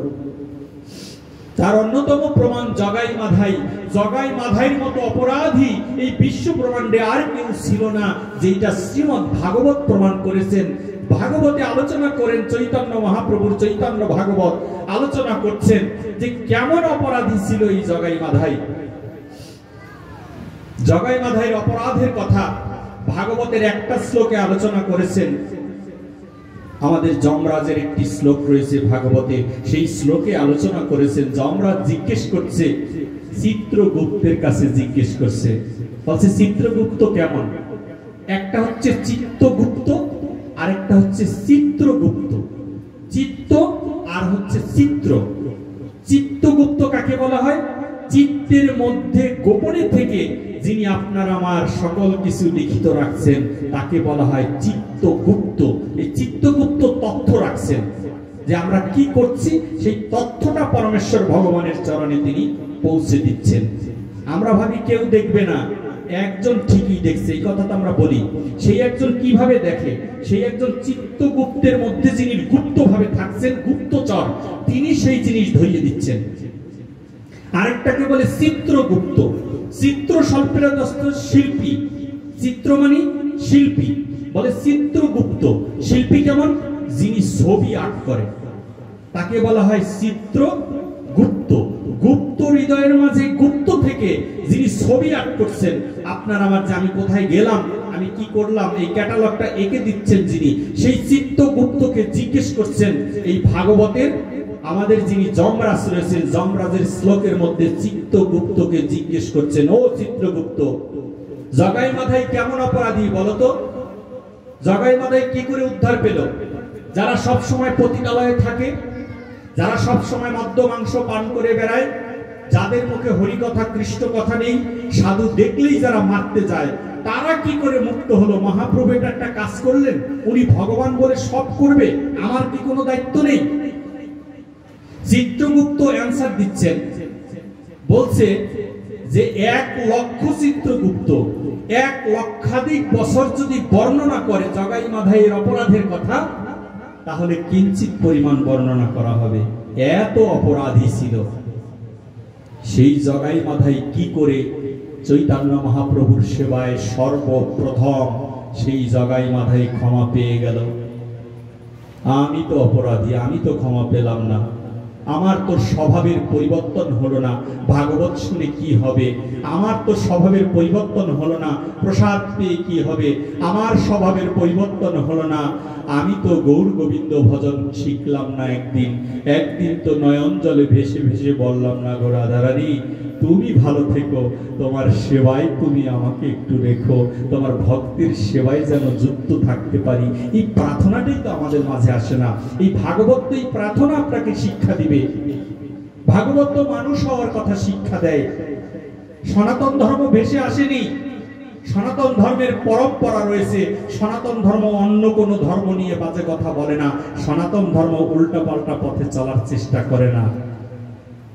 Speaker 1: তার অন্যতম প্রমাণ জগাই মাধাই। জগাই মাধাইয়ের মতো অপরাধী এই বিশ্ব ব্রহ্মাণ্ডে আর কেউ ছিল না, যেটা শ্রীমদ্ ভাগবত প্রমাণ করেছেন। ভাগবতে আলোচনা করেন চৈতন্য মহাপ্রভুর চৈতন্য ভাগবত আলোচনা করছেন যে কেমন অপরাধী ছিল এই জগাই মাধাই। জগাই মাধাইয়ের অপরাধের কথা ভাগবতের একটা শ্লোকে আলোচনা করেছেন। আমাদের যমরাজের একটি শ্লোক রয়েছে ভাগবতে, সেই শ্লোকে আলোচনা করেছেন। যমরাজ জিজ্ঞেস করছে, চিত্রগুপ্তের কাছে জিজ্ঞেস করছে, বলছে চিত্রগুপ্ত কেমন? একটা হচ্ছে চিত্তগুপ্ত, আরেকটা হচ্ছে চিত্রগুপ্ত। চিত্ত আর হচ্ছে চিত্র। চিত্তগুপ্ত কাকে বলা হয়? চিত্তের মধ্যে গোপনে থেকে যিনি আপনার আমার সকল কিছু লিখিত রাখছেন তাকে বলা হয় চিত্তগুপ্ত। এই চিত্তগুপ্ত তথ্য রাখছেন যে আমরা কি করছি, সেই তথ্যটা পরমেশ্বর ভগবানের চরণে তিনি পৌঁছে দিচ্ছেন। আমরা ভাবি কেউ দেখবে না, একজন ঠিকই দেখছে, এই কথাটা আমরা বলি। সেই একজন কিভাবে দেখে? সেই একজন চিত্তগুপ্তের মধ্যে যিনি গুপ্তভাবে থাকছেন, গুপ্তচর, তিনি সেই জিনিস ধরিয়ে দিচ্ছেন। আরেকটাকে বলে চিত্রগুপ্ত। চিত্র শল্পের শিল্পী, চিত্র মানে শিল্পী, বলে চিত্রগুপ্ত। শিল্পী কেমন? যিনি ছবি আর্ট করে তাকে বলা হয় চিত্রগুপ্ত। গুপ্ত হৃদয়ের মাঝে গুপ্ত থেকে যিনি ছবি আর্ট করছেন, আপনার আমার যে আমি কোথায় গেলাম, আমি কি করলাম, এই ক্যাটালগটা এঁকে দিচ্ছেন যিনি, সেই চিত্রগুপ্তকে জিজ্ঞেস করছেন। এই ভাগবতের আমাদের যিনি যমরাজ রয়েছেন, যমরাজের শ্লোকের মধ্যে চিত্রগুপ্তকে জিজ্ঞেস করছেন, ও চিত্রগুপ্ত, জগাই মাধাই কেমন অপরাধী বলতো? জগাই মাধাই কি করে উদ্ধার পেল? যারা সব সময় পতিতালয়ে থাকে, যারা সব সময় মদ্য মাংস পান করে বেড়ায়, যাদের মুখে হরি কথা কৃষ্ণ কথা নেই, সাধু দেখলেই যারা মারতে যায়, তারা কি করে মুক্ত হলো? মহাপ্রভু এটা একটা কাজ করলেন, উনি ভগবান বলে সব করবে, আমার কি কোনো দায়িত্ব নেই? চিত্রগুপ্ত অ্যান্সার দিচ্ছেন, বলছে যে 1,00,000 চিত্রগুপ্ত 1,00,000 বছর যদি বর্ণনা করে জগাই মাধাইয়ের অপরাধের কথা, তাহলে কিঞ্চিত পরিমাণ বর্ণনা করা হবে। এত অপরাধী ছিল। সেই জগাই মাধাই কি করে চৈতন্য মহাপ্রভুর সেবায় সর্বপ্রথম সেই জগাই মাধাই ক্ষমা পেয়ে গেল? আমি তো অপরাধী, আমি তো ক্ষমা পেলাম না, আমার তো স্বভাবের পরিবর্তন হলো না, ভাগবত শুনে কি হবে? আমার তো স্বভাবের পরিবর্তন হলো না, প্রসাদ পেয়ে কি হবে? আমার স্বভাবের পরিবর্তন হলো না, আমি তো গৌর গোবিন্দ ভজন শিখলাম না একদিন, একদিন তো নয়ন জলে ভেসে ভেসে বললাম না, গো রাধারানী তুমি ভালো থেকো, তোমার সেবায় তুমি আমাকে একটু রেখো, তোমার ভক্তির সেবায় যেন যুক্ত থাকতে পারি। এই প্রার্থনাটাই তো আমাদের মাঝে আসে না। এই ভাগবত তো এই প্রার্থনা আপনাকে শিক্ষা দিবে। ভাগবত তো মানুষ হওয়ার কথা শিক্ষা দেয়। সনাতন ধর্ম ভেসে আসেনি, সনাতন ধর্মের পরম্পরা রয়েছে। সনাতন ধর্ম অন্য কোনো ধর্ম নিয়ে বাজে কথা বলে না। সনাতন ধর্ম উল্টা পাল্টা পথে চলার চেষ্টা করে না।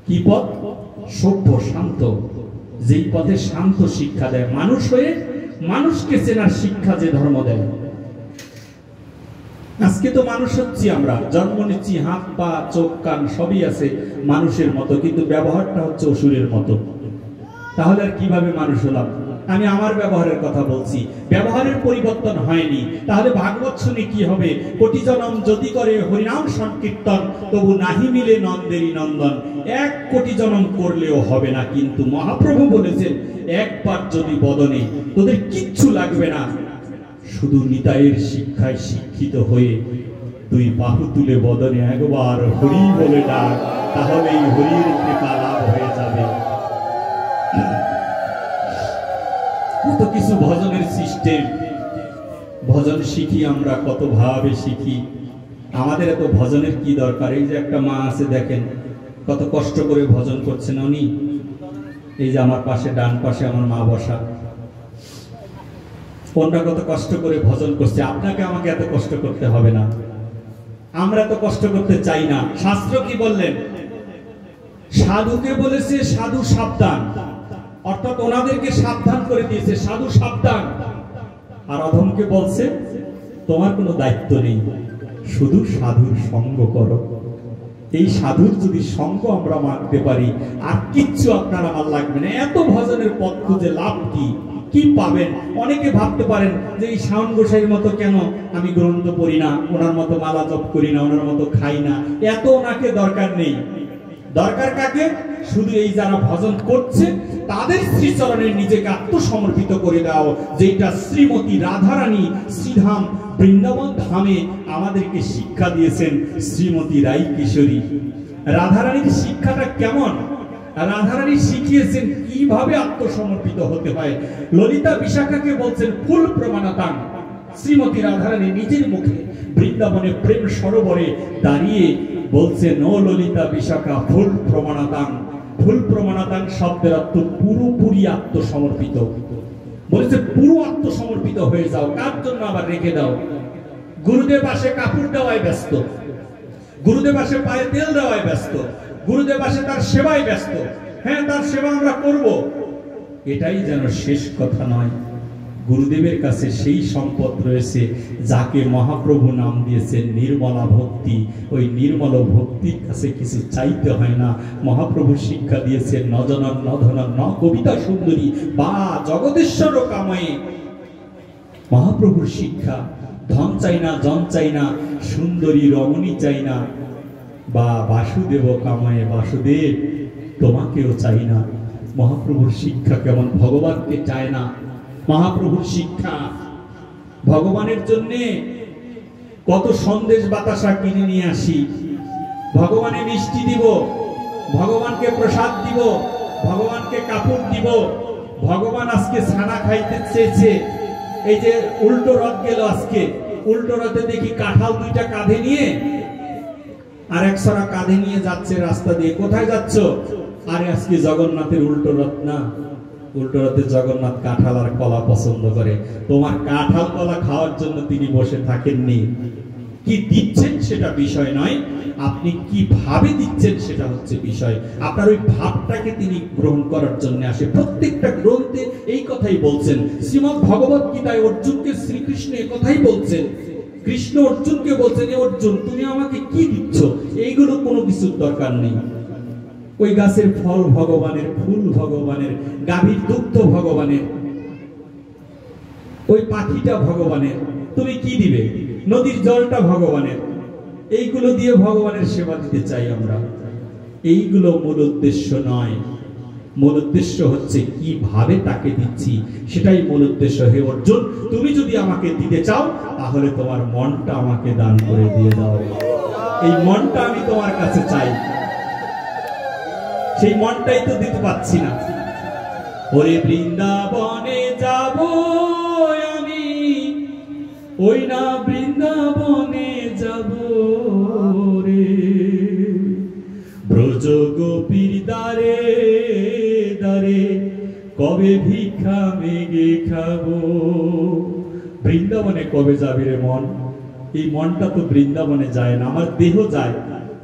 Speaker 1: কি পথ? সভ্য শান্ত, যেই পথে শান্ত শিক্ষা দেয়, মানুষ হয়ে মানুষকে চেনার শিক্ষা যে ধর্ম দেয়। আজকে তো মানুষ হচ্ছি, আমরা জন্ম নিচ্ছি, হাত পা চোখ কান সবই আছে মানুষের মতো, কিন্তু ব্যবহারটা হচ্ছে অসুরের মতো। তাহলে আর কিভাবে মানুষ হলাম? আমি আমার ব্যবহারের কথা বলছি, ব্যবহারের পরিবর্তন হয়নি। তাহলে ভাগবত শুনে কি হবে? কোটি জনম যদি করে হরিনাম সংকীর্তন, তবু নাহি মিলে নন্দেরই নন্দন। 1 কোটি জনম করলেও হবে না। কিন্তু মহাপ্রভু বলেছেন, একবার যদি বদনে, তোদের কিচ্ছু লাগবে না, শুধু নিতাইয়ের শিক্ষায় শিক্ষিত হয়ে তুই বাহু তুলে বদনে একবার হরি বলে ডাক, তাহলেই হরির কৃপা লাভ হয়ে যাবে। কত কিছু ভজনের সিস্টেম, ভজন শিখি আমরা, কত ভাবে শিখি। আমাদের এত ভজনের কি দরকার? এই যে একটা মা আছে দেখেন, কত কষ্ট করে ভজন করছেন উনি। এই যে আমার পাশে, ডান পাশে আমার মা বসা, ওনারা কত কষ্ট করে ভজন করছে। আপনাকে আমাকে এত কষ্ট করতে হবে না, আমরা তো কষ্ট করতে চাই না। শাস্ত্র কি বললেন? সাধুকে বলেছে সাধু সাবধান, অর্থাৎ ওনাদেরকে সাবধান করে দিয়েছে, সাধু সাবধান। আর অধমকে বলছে তোমার কোনো দায়িত্ব নেই, শুধু সাধুর সঙ্গ করো। এই সাধুর যদি সঙ্গ আমরা মানতে পারি, আর কিচ্ছু আপনার আমার লাগবে না। এত ভজনের পথ খুঁজে লাভ কি? কি পাবেন? অনেকে ভাবতে পারেন যে এই শাওন গোসাইয়ের মতো কেন আমি গ্রন্থ পড়ি না, ওনার মতো মালা জপ করি না, ওনার মতো খাই না। এত ওনাকে দরকার নেই। দরকার কাকে? শুধু এই যারা ভজন করছে তাদের শ্রীচরণে নিজেকে আত্মসমর্পিত করে দাও, যেটা শ্রীমতী রাধারানী শ্রীধাম বৃন্দাবন ধামে আমাদেরকে শিক্ষা দিয়েছেন শ্রীমতী রাই কিশোরী। রাধারানীর শিক্ষাটা কেমন? রাধারানী শিখিয়েছেন কিভাবে আত্মসমর্পিত হতে হয়। ললিতা বিশাখাকে বলছেন ফুল প্রমাণাতাং। শ্রীমতী রাধারানী নিজের মুখে বৃন্দাবনে প্রেম সরোবরে দাঁড়িয়ে বলছেন, ও ললিতা বিশাখা, ফুল প্রমাণাতাং। ফুল প্রমাণাতাং শব্দের অর্থ পুরোপুরি আত্মসমর্পিত। বলেছে পুরো আত্মসমর্পিত হয়ে যাও। কার জন্য আবার রেখে দাও? গুরুদেব আসে কাপড় দেওয়ায় ব্যস্ত, গুরুদেব আসে পায়ে তেল দেওয়ায় ব্যস্ত, গুরুদেব আসে তার সেবায় ব্যস্ত। হ্যাঁ, তার সেবা আমরা করব, এটাই যেন শেষ কথা নয়। গুরুদেবের কাছে সেই সম্পদ রয়েছে যাকে মহাপ্রভু নাম দিয়েছেন নির্মলা ভক্তি। ওই নির্মল ভক্তির কাছে কিছু চাইতে হয় না। মহাপ্রভু শিক্ষা দিয়েছেন নজনন নধনন ন কবিতা সুন্দরী বা জগদীশ্বর কাময়ে। মহাপ্রভুর শিক্ষা, ধন চাই না, জন চাই না, সুন্দরী রমণী চাই না, বা বাসুদেব কাময়ে, বাসুদেব তোমাকেও চাই না। মহাপ্রভুর শিক্ষা কেমন? ভগবানকে চায় না। মহাপ্রভুর শিক্ষা ভগবানের জন্য কত সন্দেশ বাতাসা কিনে নিয়ে আসি, ভগবানে মিষ্টি দিব, ভগবানকে প্রসাদ দিব, ভগবানকে কাপড় দিব। ভগবান আজকে ছানা খাইতে চেয়েছে। এই যে উল্টো রথ গেল আজকে, উল্টো রথে দেখি কাঁঠাল 2টা কাঁধে নিয়ে আর 100টা কাঁধে নিয়ে যাচ্ছে রাস্তা দিয়ে। কোথায় যাচ্ছ? আরে আজকে জগন্নাথের উল্টো রথ না, উল্টো রথে জগন্নাথ কাঁঠাল আর কলা পছন্দ করে। তোমার কাঁঠাল কলা খাওয়ার জন্য তিনি বসে থাকেননি। কি দিচ্ছেন সেটা বিষয় নয়, আপনি কিভাবে দিচ্ছেন সেটা হচ্ছে বিষয়। আপনার ওই ভাবটাকে তিনি গ্রহণ করার জন্য আসে। প্রত্যেকটা গ্রন্থে এই কথাই বলছেন। শ্রীমদ্ ভগবত গীতায় অর্জুনকে শ্রীকৃষ্ণ এই কথাই বলছেন। কৃষ্ণ অর্জুনকে বলছেন, অর্জুন তুমি আমাকে কি দিচ্ছ? এইগুলো কোনো কিছুর দরকার নেই। ওই গাছের ফল ভগবানের, ফুল ভগবানের, গাভীর দুগ্ধ ভগবানের, ওই পাখিটা ভগবানের, তুমি কি দিবে? নদীর জলটা ভগবানের। এইগুলো দিয়ে ভগবানের সেবা দিতে চাই আমরা। এইগুলো মূল উদ্দেশ্য নয়। মূল উদ্দেশ্য হচ্ছে কিভাবে তাকে দিচ্ছি, সেটাই মূল উদ্দেশ্য। হে অর্জুন, তুমি যদি আমাকে দিতে চাও তাহলে তোমার মনটা আমাকে দান করে দিয়ে দাও। এই মনটা আমি তোমার কাছে চাই, সেই মনটাই তো দিতে পাচ্ছি না। ওরে বৃন্দাবনে যাব আমি, ওই না বৃন্দাবনে যাব রে, ব্রজ গোপীর দ্বারে দ্বারে কবে ভিক্ষা মেগে খাবো। বৃন্দাবনে কবে যাবি রে মন? এই মনটা তো বৃন্দাবনে যায় না, আমার দেহ যায়।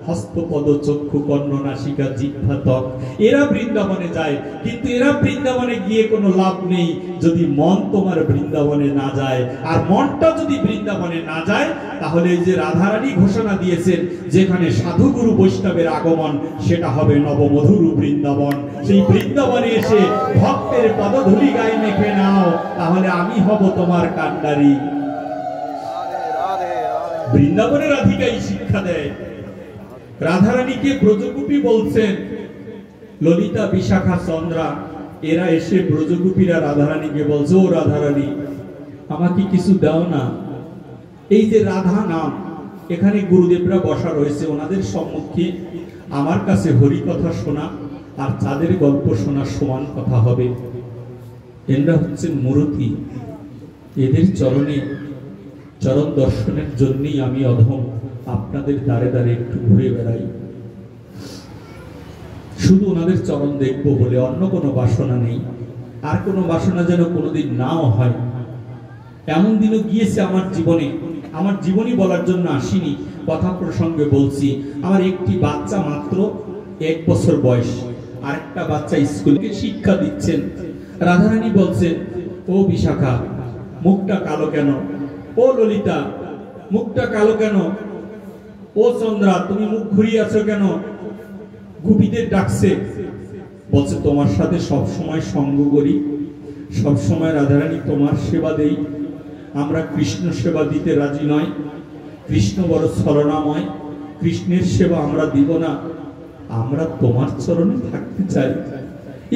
Speaker 1: হস্তপদ চক্ষু কর্ণ নাসিকা জিহ্বা ত্বক, এরা বৃন্দাবনে যায়। কিন্তু এরা বৃন্দাবনে গিয়ে কোনো লাভ নেই যদি মন তোমার বৃন্দাবনে না যায়। আর মনটা যদি বৃন্দাবনে না যায়, তাহলে এই যে রাধারানী ঘোষণা দিয়েছেন যেখানে সাধুগুরু বৈষ্ণবের আগমন, সেটা হবে নবমধুর বৃন্দাবন। সেই বৃন্দাবনে এসে ভক্তের পদধূলি গায়ে মেখে নাও, তাহলে আমি হব তোমার কান্ডারি। বৃন্দাবনের রাধিকাই শিক্ষা দেয়। রাধারানীকে ব্রজগোপী বলছেন, ললিতা বিশাখা চন্দ্রা এরা এসে ব্রজগোপীরা রাধারানীকে বলছে, ও রাধারানী আমাকে কিছু দাও না। এই যে রাধা নাম, এখানে গুরুদেবরা বসা রয়েছে, ওনাদের সম্মুখে আমার কাছে হরি কথা শোনা আর তাদের গল্প শোনা সমান কথা হবে। এরা হচ্ছেন মূরতি, এদের চরণে চরণ দর্শনের জন্যই আমি অধম আপনাদের দ্বারে দ্বারে একটু ঘুরে বেড়াই, শুধু ওনাদের চরণ দেখবো বলে, অন্য কোনো বাসনা নেই। আর কোনো বাসনা যেন কোনোদিন নাও হয়। এমন দিনও গিয়েছে আমার জীবনে, আমার জীবনী বলার জন্য আসিনি, কথা প্রসঙ্গে বলছি। আমার একটি বাচ্চা মাত্র 1 বছর বয়স, আরেকটা বাচ্চা স্কুলে শিক্ষা দিচ্ছেন। রাধারানী বলছেন, ও বিশাখা মুখটা কালো কেন? ও ললিতা মুখটা কালো কেন? ও চন্দ্রা তুমি মুখ ঘুরিয়ে আছো কেন? গোপীদের ডাকছে, বলছে তোমার সাথে সব সময় সঙ্গ করি, সব সময় রাধারানী তোমার সেবা দেই। আমরা কৃষ্ণ সেবা দিতে রাজি নয়, কৃষ্ণ বড় ছলনাময়, কৃষ্ণের সেবা আমরা দিব না, আমরা তোমার চরণে থাকতে চাই।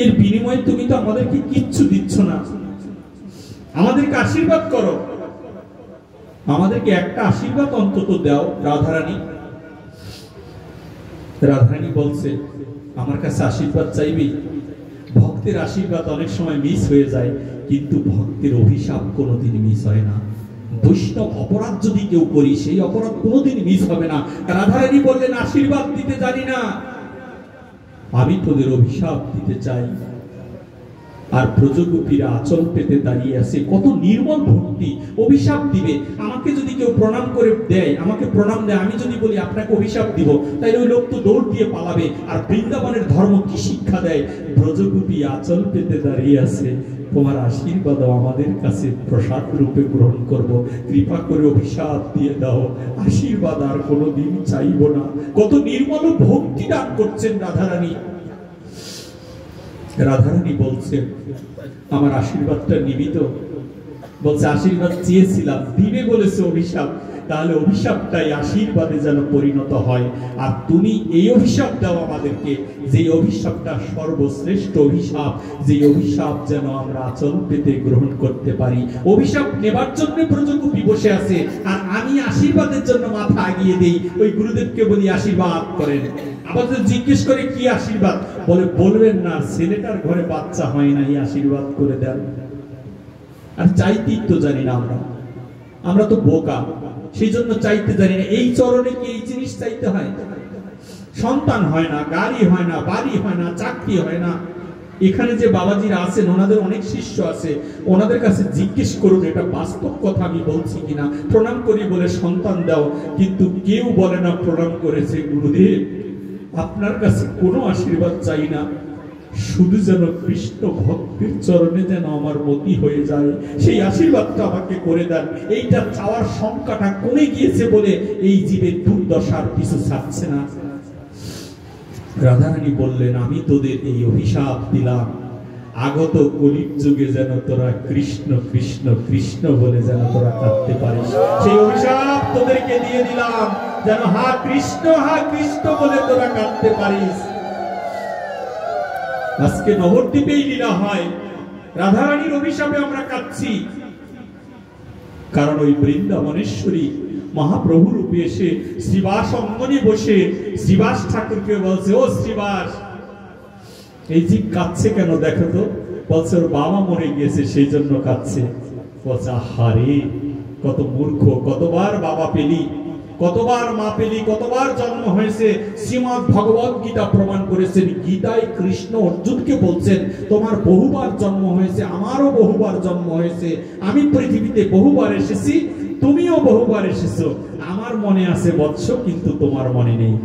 Speaker 1: এর বিনিময়ে তুমি তো আমাদেরকে কিচ্ছু দিচ্ছ না, আমাদেরকে আশীর্বাদ করো, আমাদেরকে একটা আশীর্বাদ অন্তত দাও রাধারানী। রাধারানী বলছে, আমার কাছে আশীর্বাদ চাইবি? ভক্তের আশীর্বাদ অনেক সময় মিস হয়ে যায়, কিন্তু ভক্তের অভিশাপ কোনোদিন মিস হয় না। বৈষ্ণব অপরাধ যদি কেউ করি, সেই অপরাধ কোনোদিন মিস হবে না। রাধারানী বললেন, আশীর্বাদ দিতে জানি না, আমি তোদের অভিশাপ দিতে চাই। আর ব্রজগোপীরা আঁচল পেতে দাঁড়িয়ে আছে, কত নির্মল ভক্তি। অভিশাপ দিবে, আমাকে যদি কেউ প্রণাম করে দেয়, আমাকে প্রণাম দেয়, আমি যদি বলি আপনাকে অভিশাপ দিব, তাহলে ওই লোক তো দৌড় দিয়ে পালাবে। আর বৃন্দাবনের ধর্ম কি শিক্ষা দেয়? ব্রজগোপী আঁচল পেতে দাঁড়িয়ে আছে, তোমার আশীর্বাদ আমাদের কাছে প্রসাদ রূপে গ্রহণ করব, কৃপা করে অভিশাপ দিয়ে দাও, আশীর্বাদ আর কোনোদিন চাইব না। কত নির্মল ভক্তি দান করছেন রাধারানী। রাধারানী বলছে, আমার আশীর্বাদটা নিবিত। বলছে, আশীর্বাদ চেয়েছিলাম, দিবে বলেছে অভিশাপ, তাহলে অভিশাপটাই আশীর্বাদে যেন পরিণত হয়। আর তুমি এই অভিশাপ দাও আমাদেরকে, যে অভিশাপটা সর্বশ্রেষ্ঠ অভিশাপ, যে অভিশাপ যেন আমরা আঁচল পেতে গ্রহণ করতে পারি। অভিশাপ নেবার জন্য ব্রজগোপী বসে আছে, আর আমি আশীর্বাদের জন্য মাথা আগিয়ে দেই। ওই গুরুদেবকে বলি আশীর্বাদ করেন। আবার জিজ্ঞেস করে কি আশীর্বাদ, বলে বলবেন না, ছেলেটার ঘরে বাচ্চা হয় না, এই আশীর্বাদ করে দেন। আর চাইতেই তো জানি না, আমরা তো বোকা, সেই জন্য চাইতে জানি না। এই চরণে কি এই জিনিস চাইতে হয়? সন্তান হয় না, গাড়ি হয় না, বাড়ি হয় না, চাকরি হয় না। এখানে যে বাবাজিরা আছেন, ওনাদের অনেক শিষ্য আছে, ওনাদের কাছে জিজ্ঞেস করুন এটা বাস্তব কথা আমি বলছি কিনা। প্রণাম করি বলে সন্তান দাও, কিন্তু কেউ বলে না প্রণাম করেছে গুরুদেব আপনার কাছে কোনো আশীর্বাদ চাই না, শুধু যেন কৃষ্ণ ভক্তের চরণে যেন আমার মতি হয়ে যায়, সেই আশীর্বাদটা আমাকে করে দেন। এইটা চাওয়ার সংখ্যাটা কমে গিয়েছে বলে এই জীবের দুর্দশার কিছু ছাড়ছে না। রাধারানী বললেন, আমি তোদের এই অভিশাপ দিলাম, আগত কলির যুগে যেন তোরা কৃষ্ণ কৃষ্ণ কৃষ্ণ বলে যেন তোরা কাঁদতে পারিস। সেই অভিশাপ তোদেরকে দিয়ে দিলাম, যেন হা কৃষ্ণ বলে তোরা কাঁদতে পারিস। আজকে নবদ্বীপেই লীলা হয়, রাধারানীর অভিশাপে আমরা কাঁদছি। কারণ ওই বৃন্দাবনেশ্বরী মহাপ্রভু রূপে এসে শ্রীবাস অঙ্গনে বসে শ্রীবাস ঠাকুরকে বলছে, ও শ্রীবাস এই জীব কাঁদছে কেন দেখো তো। বলছে, ওর বাবা মরে গিয়েছে সেই জন্য কাঁদছে। বলছে, আহারে কত মূর্খ, কতবার বাবা পেলি, কতবার মা পেলি, কতবার জন্ম হয়েছে। শ্রীমদ ভগবত গীতা প্রমাণ করেছেন। গীতায় কৃষ্ণ অর্জুনকে বলছেন, তোমার বহুবার জন্ম হয়েছে, আমারও বহুবার জন্ম হয়েছে, আমি পৃথিবীতে বহুবার এসেছি, তুমিও বহুবার এসেছো, আমার মনে আছে বৎস, কিন্তু তোমার মনে নেই।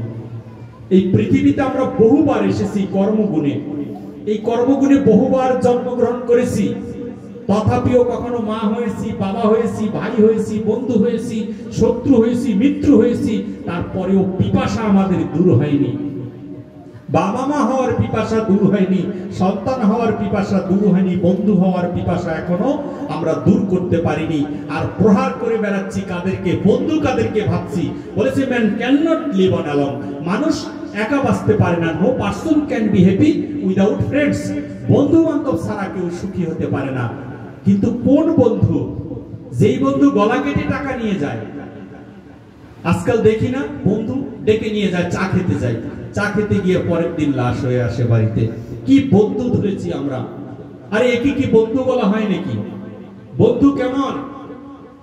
Speaker 1: এই পৃথিবীতে আমরা বহুবার এসেছি কর্মগুণে, এই কর্মগুণে বহুবার জন্মগ্রহণ করেছি, তথাপিও কখনো মা হয়েছি, বাবা হয়েছি, ভাই হয়েছি, বন্ধু হয়েছি, শত্রু হয়েছি, মিত্র হয়েছি, তারপরেও পিপাসা আমাদের দূর হয়নি। বাবা মা হওয়ার পিপাসা দূর হয়নি, সন্তান হওয়ার পিপাসা দূর হয়নি, বন্ধু হওয়ার পিপাসা এখনো আমরা দূর করতে পারিনি। আর প্রহার করে বেড়াচ্ছি কাদেরকে? বন্ধু কাদেরকে ভাবছি? বলেছে man can not live on alone, মানুষ একা বাঁচতে পারে না। No person can be happy without friends, বন্ধু বান্ধব ছাড়া কেউ সুখী হতে পারে না। কিন্তু কোন বন্ধু? যেই বন্ধু গলা কেটে টাকা নিয়ে যায়। আজকাল দেখি না, বন্ধু ডেকে নিয়ে যায়, চা খেতে যায়, চা খেতে গিয়ে পরের দিন লাশ হয়ে আসে বাড়িতে। কি বন্ধু ধরেছি আমরা! আরে একে কি বন্ধু বলা হয় নাকি? বন্ধু কেমন?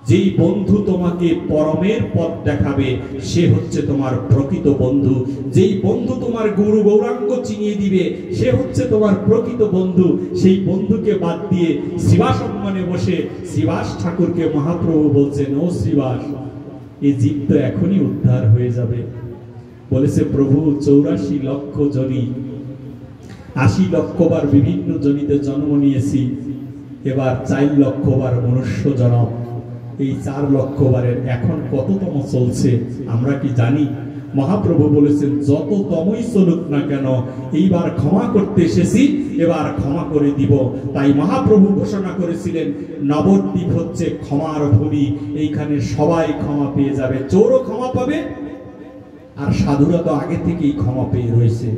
Speaker 1: যেই বন্ধু তোমাকে পরমের পথ দেখাবে সে হচ্ছে তোমার প্রকৃত বন্ধু। যেই বন্ধু তোমার গুরু গৌরাঙ্গ চিনিয়ে দিবে সে হচ্ছে তোমার প্রকৃত বন্ধু। সেই বন্ধুকে বাদ দিয়ে শ্রীবাস সম্মানে বসে শ্রীবাস ঠাকুরকে মহাপ্রভু বলছেন, ও শ্রীবাস, এই জীব তো এখনই উদ্ধার হয়ে যাবে। বলেছে প্রভু 84 লক্ষ জনি, 80 লক্ষবার বিভিন্ন জনিতে জন্ম নিয়েছি, এবার 4 লক্ষবার মনুষ্য জন্ম। এই 4 লক্ষবারের এখন কততম চলছে আমরা কি জানি? মহাপ্রভু বলেছেন যত তমই চলুক না কেন, এইবার ক্ষমা করতে এসেছি, এবার ক্ষমা করে দিব। তাই মহাপ্রভু ঘোষণা করেছিলেন নবদ্বীপ হচ্ছে ক্ষমার ভূমি, এইখানে সবাই ক্ষমা পেয়ে যাবে। চোরও ক্ষমা পাবে, আর সাধুরা তো আগে থেকেই ক্ষমা পেয়ে রয়েছে।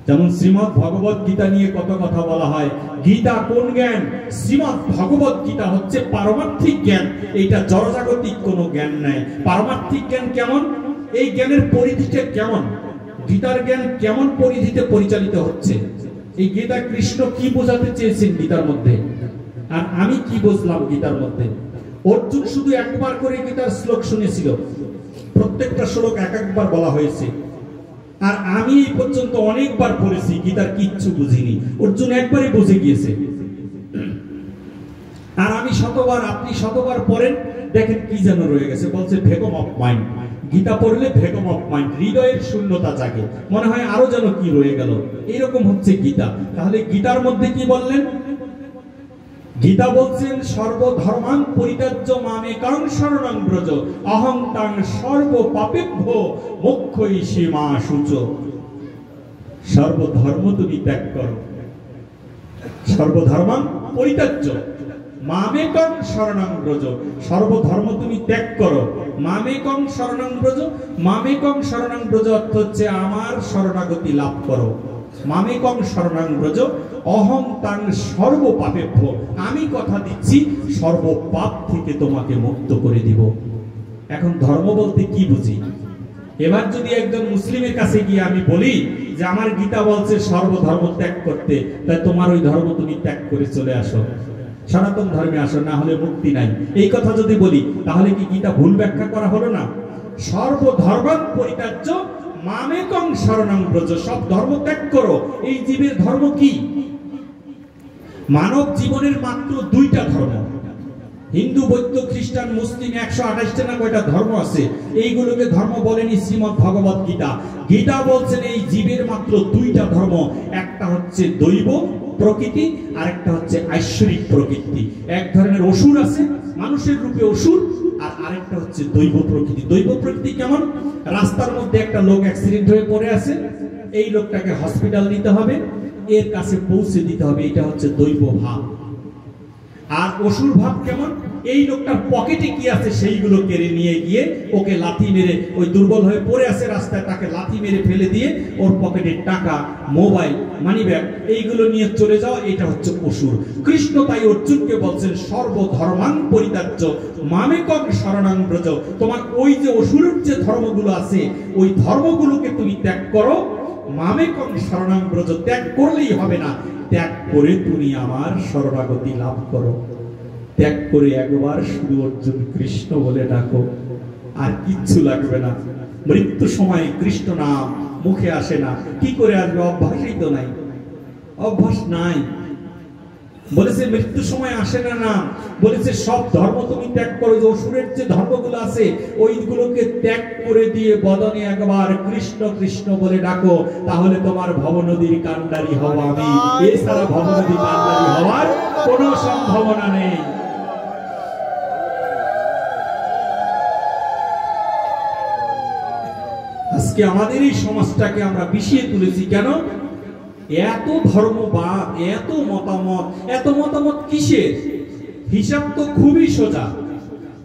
Speaker 1: যেমন শ্রীমদ্ ভগবত গীতা নিয়ে কত কথা বলা হয়। গীতা কোন জ্ঞান? শ্রীমদ্ ভগবত গীতা হচ্ছে পারমার্থিক জ্ঞান, এইটা জড়জাগতিক কোনো জ্ঞান নাই। পারমার্থিক জ্ঞান কেমন? এই জ্ঞানের পরিধিটা কেমন? গীতার জ্ঞান কেমন পরিধিতে পরিচালিত হচ্ছে? এই গীতা কৃষ্ণ কি বোঝাতে চেয়েছেন গীতার মধ্যে, আর আমি কি বুঝলাম গীতার মধ্যে? অর্জুন শুধু একবার করে গীতার শ্লোক শুনেছিল, প্রত্যেকটা শ্লোক এক একবার বলা হয়েছে। আর আমি এই পর্যন্ত অনেকবার পড়েছি, গীতার কিচ্ছু বুঝিনি। অর্জুন একবারই বুঝে গিয়েছে, আর আমি শতবার, আপনি শতবার পড়েন, দেখেন কি যেন রয়ে গেছে। বলছে ভ্যাকুয়াম অফ মাইন্ড। গীতা পড়লে ভ্যাকুয়াম অফ মাইন্ড, হৃদয়ের শূন্যতা জাগে, মনে হয় আরো যেন কি রয়ে গেল। এইরকম হচ্ছে গীতা। তাহলে গীতার মধ্যে কি বললেন? গীতা বলছেন সর্বধর্মাং পরিত্যাজ্য মামেকাং শরণং ব্রজ অহং তাং সর্ব পাপেভ্যো মোক্ষয়িষ্যামি মা শুচো। সর্বধর্ম তুমি ত্যাগ করো, সর্বধর্মাং পরিত্যাজ্য মামেকং শরণং ব্রজ, সর্বধর্ম তুমি ত্যাগ করো। মামেকং শরণং ব্রজ, মামেকং শরণং ব্রজ অর্থ হচ্ছে আমার শরণাগতি লাভ করো। মামেকং শরণং ব্রজ অহং তাং সর্ব পাপেভ্যো, আমি কথা দিচ্ছি সর্ব পাপ থেকে তোমাকে মুক্ত করে দিব। এখন ধর্ম বলতে কি বুঝি? এবার যদি একজন মুসলিমের কাছে গিয়ে আমি বলি যে আমার গীতা বলছে সর্বধর্ম ত্যাগ করতে, তাই তোমার ওই ধর্ম তুমি ত্যাগ করে চলে আসো, সনাতন ধর্মে আসো, না হলে মুক্তি নাই, এই কথা যদি বলি, তাহলে কি গীতা ভুল ব্যাখ্যা করা হলো না? সর্বধর্মাং পরিত্যাজ্য মামেকং শরণং ব্রজ, সব ধর্ম ত্যাগ করো। এই জীবের ধর্ম কি? মানব জীবনের মাত্র 2টা ধর্ম, হিন্দু, বৌদ্ধ, খ্রিস্টান, মুসলিম, 128টা না কয়টা ধর্ম আছে। এইগুলোকে ধর্ম বলেনি শ্রীমদ্ ভগবত গীতা। গীতা বলছেন এই জীবের মাত্র 2টা ধর্ম, একটা হচ্ছে দৈব প্রকৃতি, আর একটা হচ্ছে ঐশ্বরিক প্রকৃতি। এক ধরনের অসুর আছে, মানুষের রূপে অসুর, আর আরেকটা হচ্ছে দৈব প্রকৃতি। দৈব প্রকৃতি কেমন? রাস্তার মধ্যে একটা লোক অ্যাক্সিডেন্ট হয়ে পড়ে আছে, এই লোকটাকে হসপিটাল নিতে হবে, এর কাছে পৌঁছে দিতে হবে, এটা হচ্ছে দৈব ভাব। আর অসুর ভাব কেমন? এই লোকটার পকেটে কি আছে সেইগুলো কেড়ে নিয়ে গিয়ে ওকে লাথি মেরে, ওই দুর্বল হয়ে পড়ে আছে রাস্তায়, তাকে লাথি মেরে ফেলে দিয়ে ওর পকেটের টাকা, মোবাইল, মানি ব্যাগ এইগুলো নিয়ে চলে যাওয়া, এটা হচ্ছে অসুর। কৃষ্ণ তাই অর্জুনকে বলছেন সর্বধর্মাং পরিত্যাজ্য মামেকং শরণং ব্রজ, তোমার ওই যে অসুরের যে ধর্মগুলো আছে ওই ধর্মগুলোকে তুমি ত্যাগ করো। মামেকং শরণং ব্রজ, ত্যাগ করলেই হবে না, ত্যাগ করে তুমি আমার শরণাগতি লাভ করো। ত্যাগ করে একবার শুধু অর্জুন কৃষ্ণ বলে ডাকো, আর কিচ্ছু লাগবে না। মৃত্যু সময় কৃষ্ণ নাম মুখে আসে না, কি করে আসবে? অভ্যাসই তো নাই, অভ্যাস নাই। বলেছে মৃত্যু সময় আসে না না, বলেছে সব ধর্ম তুমি ত্যাগ করো, যে অসুরের যে ধর্মগুলো আছে ওইগুলোকে ত্যাগ করে দিয়ে বদনে একবার কৃষ্ণ কৃষ্ণ বলে ডাকো, তাহলে তোমার ভবনদীর কান্ডারি হব আমি। এছাড়া ভবনদী কান্ডারি হওয়ার কোনো সম্ভাবনা নেই। আজকে আমাদের এই সমাজটাকে আমরা বিষিয়ে তুলেছি কেন? এত ধর্মবাদ, এত মতামত কিসের? হিসাব তো খুবই সোজা।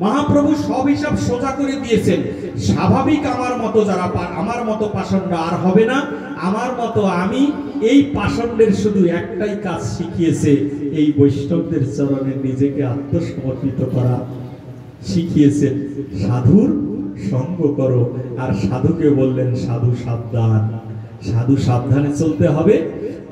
Speaker 1: মহাপ্রভু সব হিসাব সোজা করে দিয়েছেন। স্বাভাবিক আমার মতো যারা, আমার মতো পাষণ্ড আর হবে না। আমার মতো আমি এই পাষণ্ডের শুধু একটাই কাজ শিখিয়েছে, এই বৈষ্ণবদের চরণে নিজেকে আত্মসমর্পিত করা শিখিয়েছেন। সাধুর সঙ্গ করো, আর সাধুকে বললেন সাধু সাবধান, সাধু সাবধানে চলতে হবে।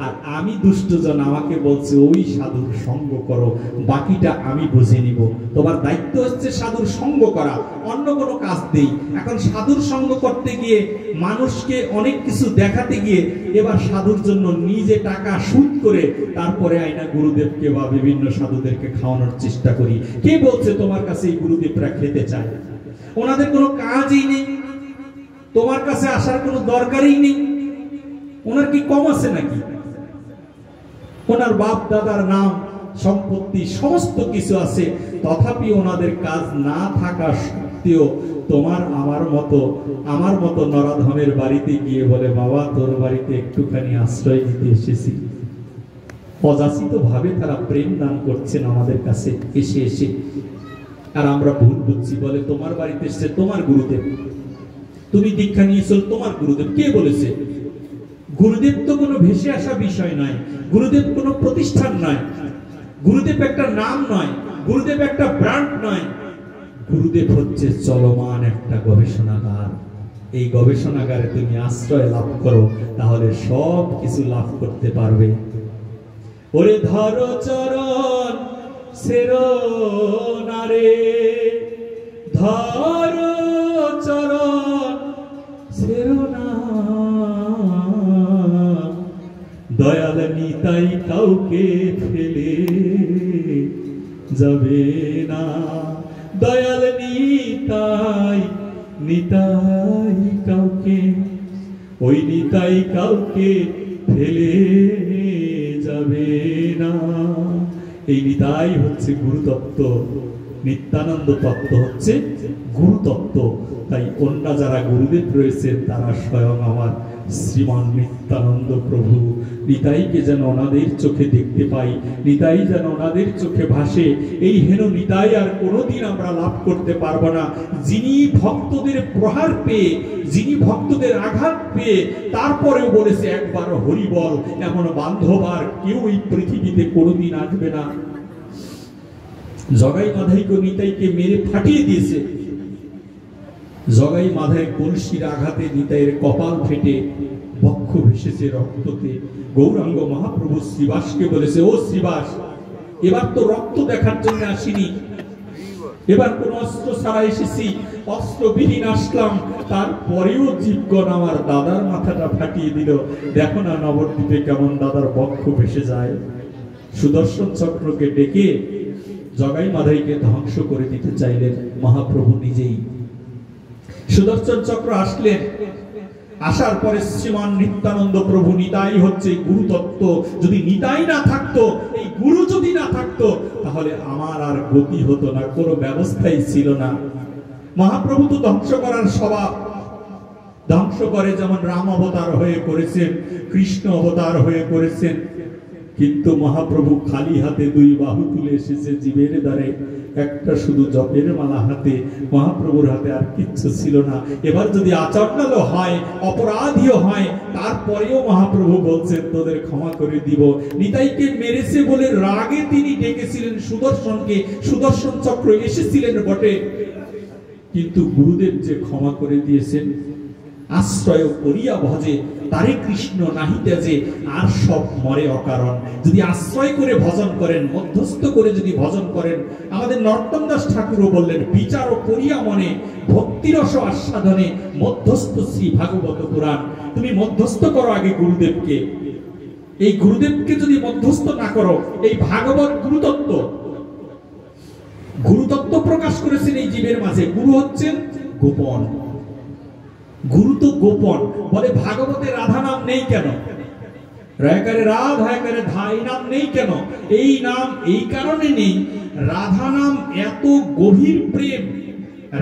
Speaker 1: আর আমি দুষ্টজন, আমাকে বলছে ওই সাধুর সঙ্গ করো, বাকিটা আমি বুঝে নিব। তোমার দায়িত্ব হচ্ছে সাধুর সঙ্গ করা, অন্য কোনো কাজ নেই। এখন সাধুর সঙ্গ করতে গিয়ে, মানুষকে অনেক কিছু দেখাতে গিয়ে, এবার সাধুর জন্য নিজে টাকা সুদ করে তারপরে আইনা গুরুদেবকে বা বিভিন্ন সাধুদেরকে খাওয়ানোর চেষ্টা করি। কে বলছে তোমার কাছে এই গুরুদেবরা খেতে চায়? ওনাদের কোনো কাজই নেই, তোমার কাছে আসার কোনো দরকারই নেই। ওনার কি কম আছে নাকি? ওনার বাপ দাদার নাম সম্পত্তি সমস্ত কিছু আছে, তথাপি ওনাদের কাজ না থাকা সত্ত্বেও তোমার আমার মতো নরাধমের বাড়িতে গিয়ে বলে, বাবা তোর বাড়িতে একটুখানি আশ্রয় দিতে এসেছি। অযাচিত ভাবে তারা প্রেম দান করছেন আমাদের কাছে এসে এসে। আর আমরা ভুল বুঝছি, বলে তোমার বাড়িতে এসছে তোমার গুরুদেব, তুমি দীক্ষা নিয়েছো তোমার গুরুদেব। কে বলেছে? গুরুদেব তো কোনো ভেসে আসা বিষয় নয়, গুরুদেব কোনো প্রতিষ্ঠান নয়, গুরুদেব একটা নাম নয়, গুরুদেব একটা ব্র্যান্ড নয়। গুরুদেব হচ্ছে চলমান একটা গবেষণাগার। এই গবেষণাগারে তুমি আশ্রয় লাভ করো, তাহলে সব কিছু লাভ করতে পারবে। ওরে ধরো চরণ সেরো নারে, ধরো চরণ সেরো না, দয়াল নিতাই কাউকে ফেলে যাবে না, দয়াল নিতাই নিতাই কাউকে, ওই নিতাই কাউকে ফেলে যাবে না। এই নিতাই হচ্ছে গুরুতত্ত্ব, নিত্যানন্দ তত্ত্ব হচ্ছে গুরুতত্ত্ব। তাই অন্য যারা গুরুদেব রয়েছেন তারা স্বয়ং আমার শ্রীমান নিত্যানন্দ প্রভু। নিতাইকে যেন ওনাদের চোখে দেখতে পাই, নিতাই যেন ওনাদের চোখে ভাসে। এই হেন নিতাই আর কোনোদিন আমরা লাভ করতে পারবো না, যিনি ভক্তদের প্রহার পেয়ে, যিনি ভক্তদের আঘাত পেয়ে তারপরেও বলেছে একবার হরি বল, এমন বান্ধব আর কেউ এই পৃথিবীতে কোনোদিন আসবে না। জগাই মাধাইকে নিতাইকে মেরে ফাটিয়ে দিয়েছে। জগাই মাধায় কলসির আঘাতে নিতাইয়ের কপাল ফেটে বক্ষ ভেসেছে রক্ততে। গৌরাঙ্গ মহাপ্রভু শ্রীবাসকে বলেছে, ও শ্রীবাস, এবার তো রক্ত দেখার জন্য আসিনি, এবার কোন অস্ত্র ছাড়া এসেছি, অস্ত্রবিহীন আসলাম, তারপরেও জীবগণ আমার দাদার মাথাটা ফাটিয়ে দিল। দেখো না নবদ্বীপে কেমন দাদার বক্ষ ভেসে যায়। সুদর্শন চক্রকে ডেকে জগাই মাধাইকে ধ্বংস করে দিতে চাইলেন মহাপ্রভু নিজেই। সুদর্শন চক্র আসলেন, আসার পরে শ্রীমান নিত্যানন্দ প্রভু, নিতাই হচ্ছে গুরুতত্ত্ব। যদি নিতাই না থাকতো, এই গুরু যদি না থাকতো, তাহলে আমার আর গতি হতো না, কোনো ব্যবস্থাই ছিল না। মহাপ্রভু তো ধ্বংস করার স্বভাব, ধ্বংস করে, যেমন রাম অবতার হয়ে করেছেন, কৃষ্ণ অবতার হয়ে করেছেন। কিন্তু মহাপ্রভু খালি হাতে দুই বাহু তুলে এসেছে জীবের দ্বারে, একটা শুধু জপের মালা হাতে। মহাপ্রভুর হাতে আর কিচ্ছু ছিল না। এবার যদি আচরণালো হয়, অপরাধীও হয়, তারপরেও মহাপ্রভু বলছেন তোদের ক্ষমা করে দিব। নিতাইকে মেরেছে বলে রাগে তিনি ডেকেছিলেন সুদর্শনকে, সুদর্শন চক্র এসেছিলেন বটে, কিন্তু গুরুদেব যে ক্ষমা করে দিয়েছেন। আশ্রয় করিয়া ভজে তারে কৃষ্ণ নাহি তেজে, আর সব মরে অকারণ। যদি আশ্রয় করে ভজন করেন, মধ্যস্থ করে যদি ভজন করেন, আমাদের নরোত্তম দাস ঠাকুরও বললেন, বিচার করিয়া মনে ভক্তিরস আস্বাদনে মধ্যস্থ শ্রী ভাগবত পুরাণ। তুমি মধ্যস্থ করো আগে গুরুদেবকে, এই গুরুদেবকে যদি মধ্যস্থ না করো, এই ভাগবত গুরুতত্ত্ব প্রকাশ করেছেন এই জীবের মাঝে। গুরু হচ্ছেন গোপন, গুরু তো গোপন। বলে ভাগবতে রাধা নাম নেই কেন? রায়কারে রাধ হায়কারে ধাই নাম নেই কেন? এই নাম এই কারণে নেই, রাধা নাম এত গভীর প্রেম,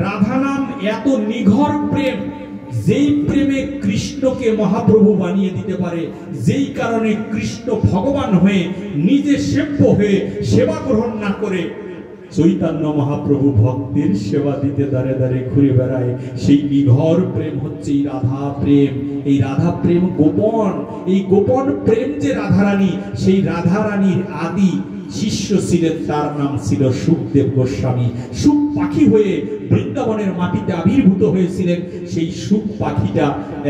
Speaker 1: রাধা নাম এত নিঘর প্রেম, যেই প্রেমে কৃষ্ণকে মহাপ্রভু বানিয়ে দিতে পারে, যেই কারণে কৃষ্ণ ভগবান হয়ে নিজে সেব্য হয়ে সেবা গ্রহণ না করে চৈতন্য মহাপ্রভু ভক্তের সেবা দিতে দাঁড়ে দাঁড়ে ঘুরে বেড়ায়। সেই নিঘর প্রেম হচ্ছে এই রাধা প্রেম। এই রাধা প্রেম গোপন। এই গোপন প্রেম যে রাধারানী, সেই রাধারানীর আদি শিষ্য ছিলেন, তার নাম ছিল সুখদেব গোস্বামী। সুখ পাখি হয়ে বৃন্দাবনের মাটিতে আবির্ভূত হয়েছিলেন। সেই সুখ পাখিটা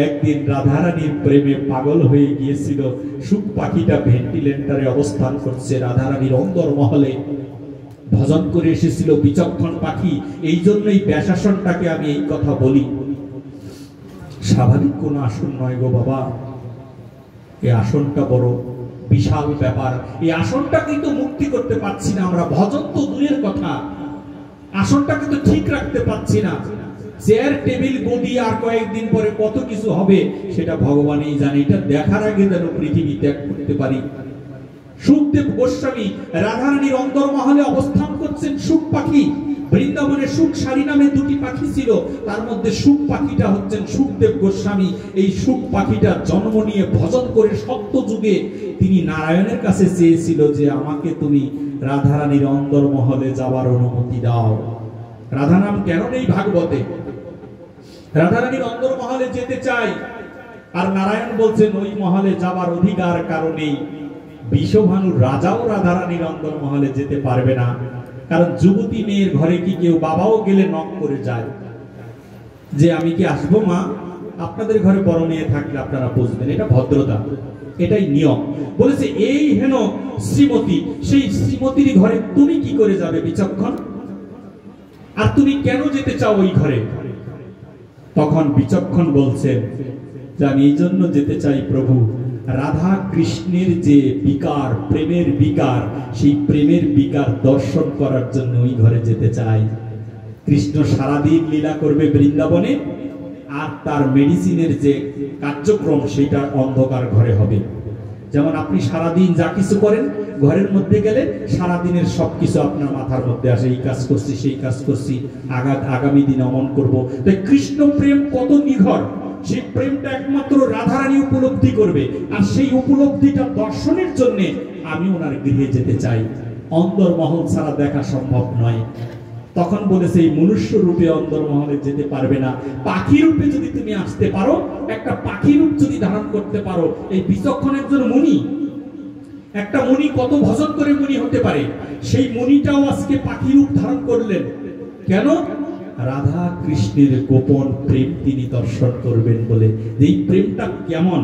Speaker 1: একদিন রাধারানীর প্রেমে পাগল হয়ে গিয়েছিল। সুখ পাখিটা ভেন্টিলেটরে অবস্থান করছে রাধারানীর অন্দরমহলে, ভজন করে এসেছিল বিচক্ষণ পাখি। এই জন্যই ব্যাসাসনটাকে আমি এই কথা বলি, স্বাভাবিক কোন আসন নয় গো বাবা। এই আসনটা বড় বিশাল ব্যাপার। এই আসনটা কিন্তু মুক্তি করতে পারছি না আমরা। ভজন তো দূরের কথা, আসনটাকে তো ঠিক রাখতে পারছি না। চেয়ার টেবিল গদি আর কয়েকদিন পরে কত কিছু হবে সেটা ভগবানই জানে। এটা দেখার আগে যেন পৃথিবী ত্যাগ করতে পারি। সুখদেব গোস্বামী রাধারানীর অন্তর্মহলে অবস্থান করছেন। সুখ পাখি, বৃন্দাবনে সুখ সারি নামে দুটি পাখি ছিল, তার মধ্যে সুখ পাখিটা হচ্ছেন সুখদেব গোস্বামী। এই সুখ পাখিটা জন্ম নিয়ে ভজন করে সত্য যুগে তিনি নারায়ণের কাছে চেয়েছিল যে আমাকে তুমি রাধারানীর অন্তর্মহলে যাবার অনুমতি দাও। রাধা নাম কেন নেই ভাগবতে? রাধারানীর অন্তর্মহলে যেতে চাই, আর নারায়ণ বলছেন ওই মহলে যাবার অধিকার কারণেই বিশ্বভানুর রাজাও রাধারানীর অন্তর্মহলে যেতে পারবে না। কারণ যুবতী মেয়ের ঘরে কি কেউ বাবাও গেলে নক করে যায় যে আমি কি আসবো মা? আপনাদের ঘরে বড় মেয়ে থাকলে আপনারা বুঝবেন, এটা ভদ্রতা, এটাই নিয়ম। বলেছে এই হেন শ্রীমতী, সেই শ্রীমতীর ঘরে তুমি কি করে যাবে বিচক্ষণ? আর তুমি কেন যেতে চাও ওই ঘরে? তখন বিচক্ষণ বলছেন যে আমি এই জন্য যেতে চাই প্রভু, রাধা কৃষ্ণের যে বিকার, প্রেমের বিকার, সেই প্রেমের বিকার দর্শন করার জন্য ওই ঘরে যেতে চাই। কৃষ্ণ সারাদিন লীলা করবে বৃন্দাবনে, আর তার মেডিসিনের যে কার্যক্রম সেটা অন্ধকার ঘরে হবে। যেমন আপনি সারাদিন যা কিছু করেন, ঘরের মধ্যে গেলে সারাদিনের সবকিছু আপনার মাথার মধ্যে আসে, এই কাজ করছি সেই কাজ করছি, আগামী দিন অমন করব। তাই কৃষ্ণ প্রেম কত নিঘর, সেই প্রেমটা একমাত্র রাধারানী উপলব্ধি করবে। আর সেই উপলব্ধিটা দর্শনের জন্য আমি ওনার গৃহে যেতে চাই। অন্দরমহল ছাড়া দেখা সম্ভব নয়। তখন বলেছে এই মনুষ্য রূপে অন্দরমহলে যেতে পারবে না, পাখি রূপে যদি তুমি আসতে পারো, একটা পাখি রূপ যদি ধারণ করতে পারো। এই বিচক্ষণ একজন মুনি, একটা মুনি কত ভজন করে মুনি হতে পারে, সেই মুনিটাও আজকে পাখি রূপ ধারণ করলেন। কেন? রাধা কৃষ্ণের গোপন প্রেম তিনি দর্শন করবেন বলে। এই প্রেমটা কেমন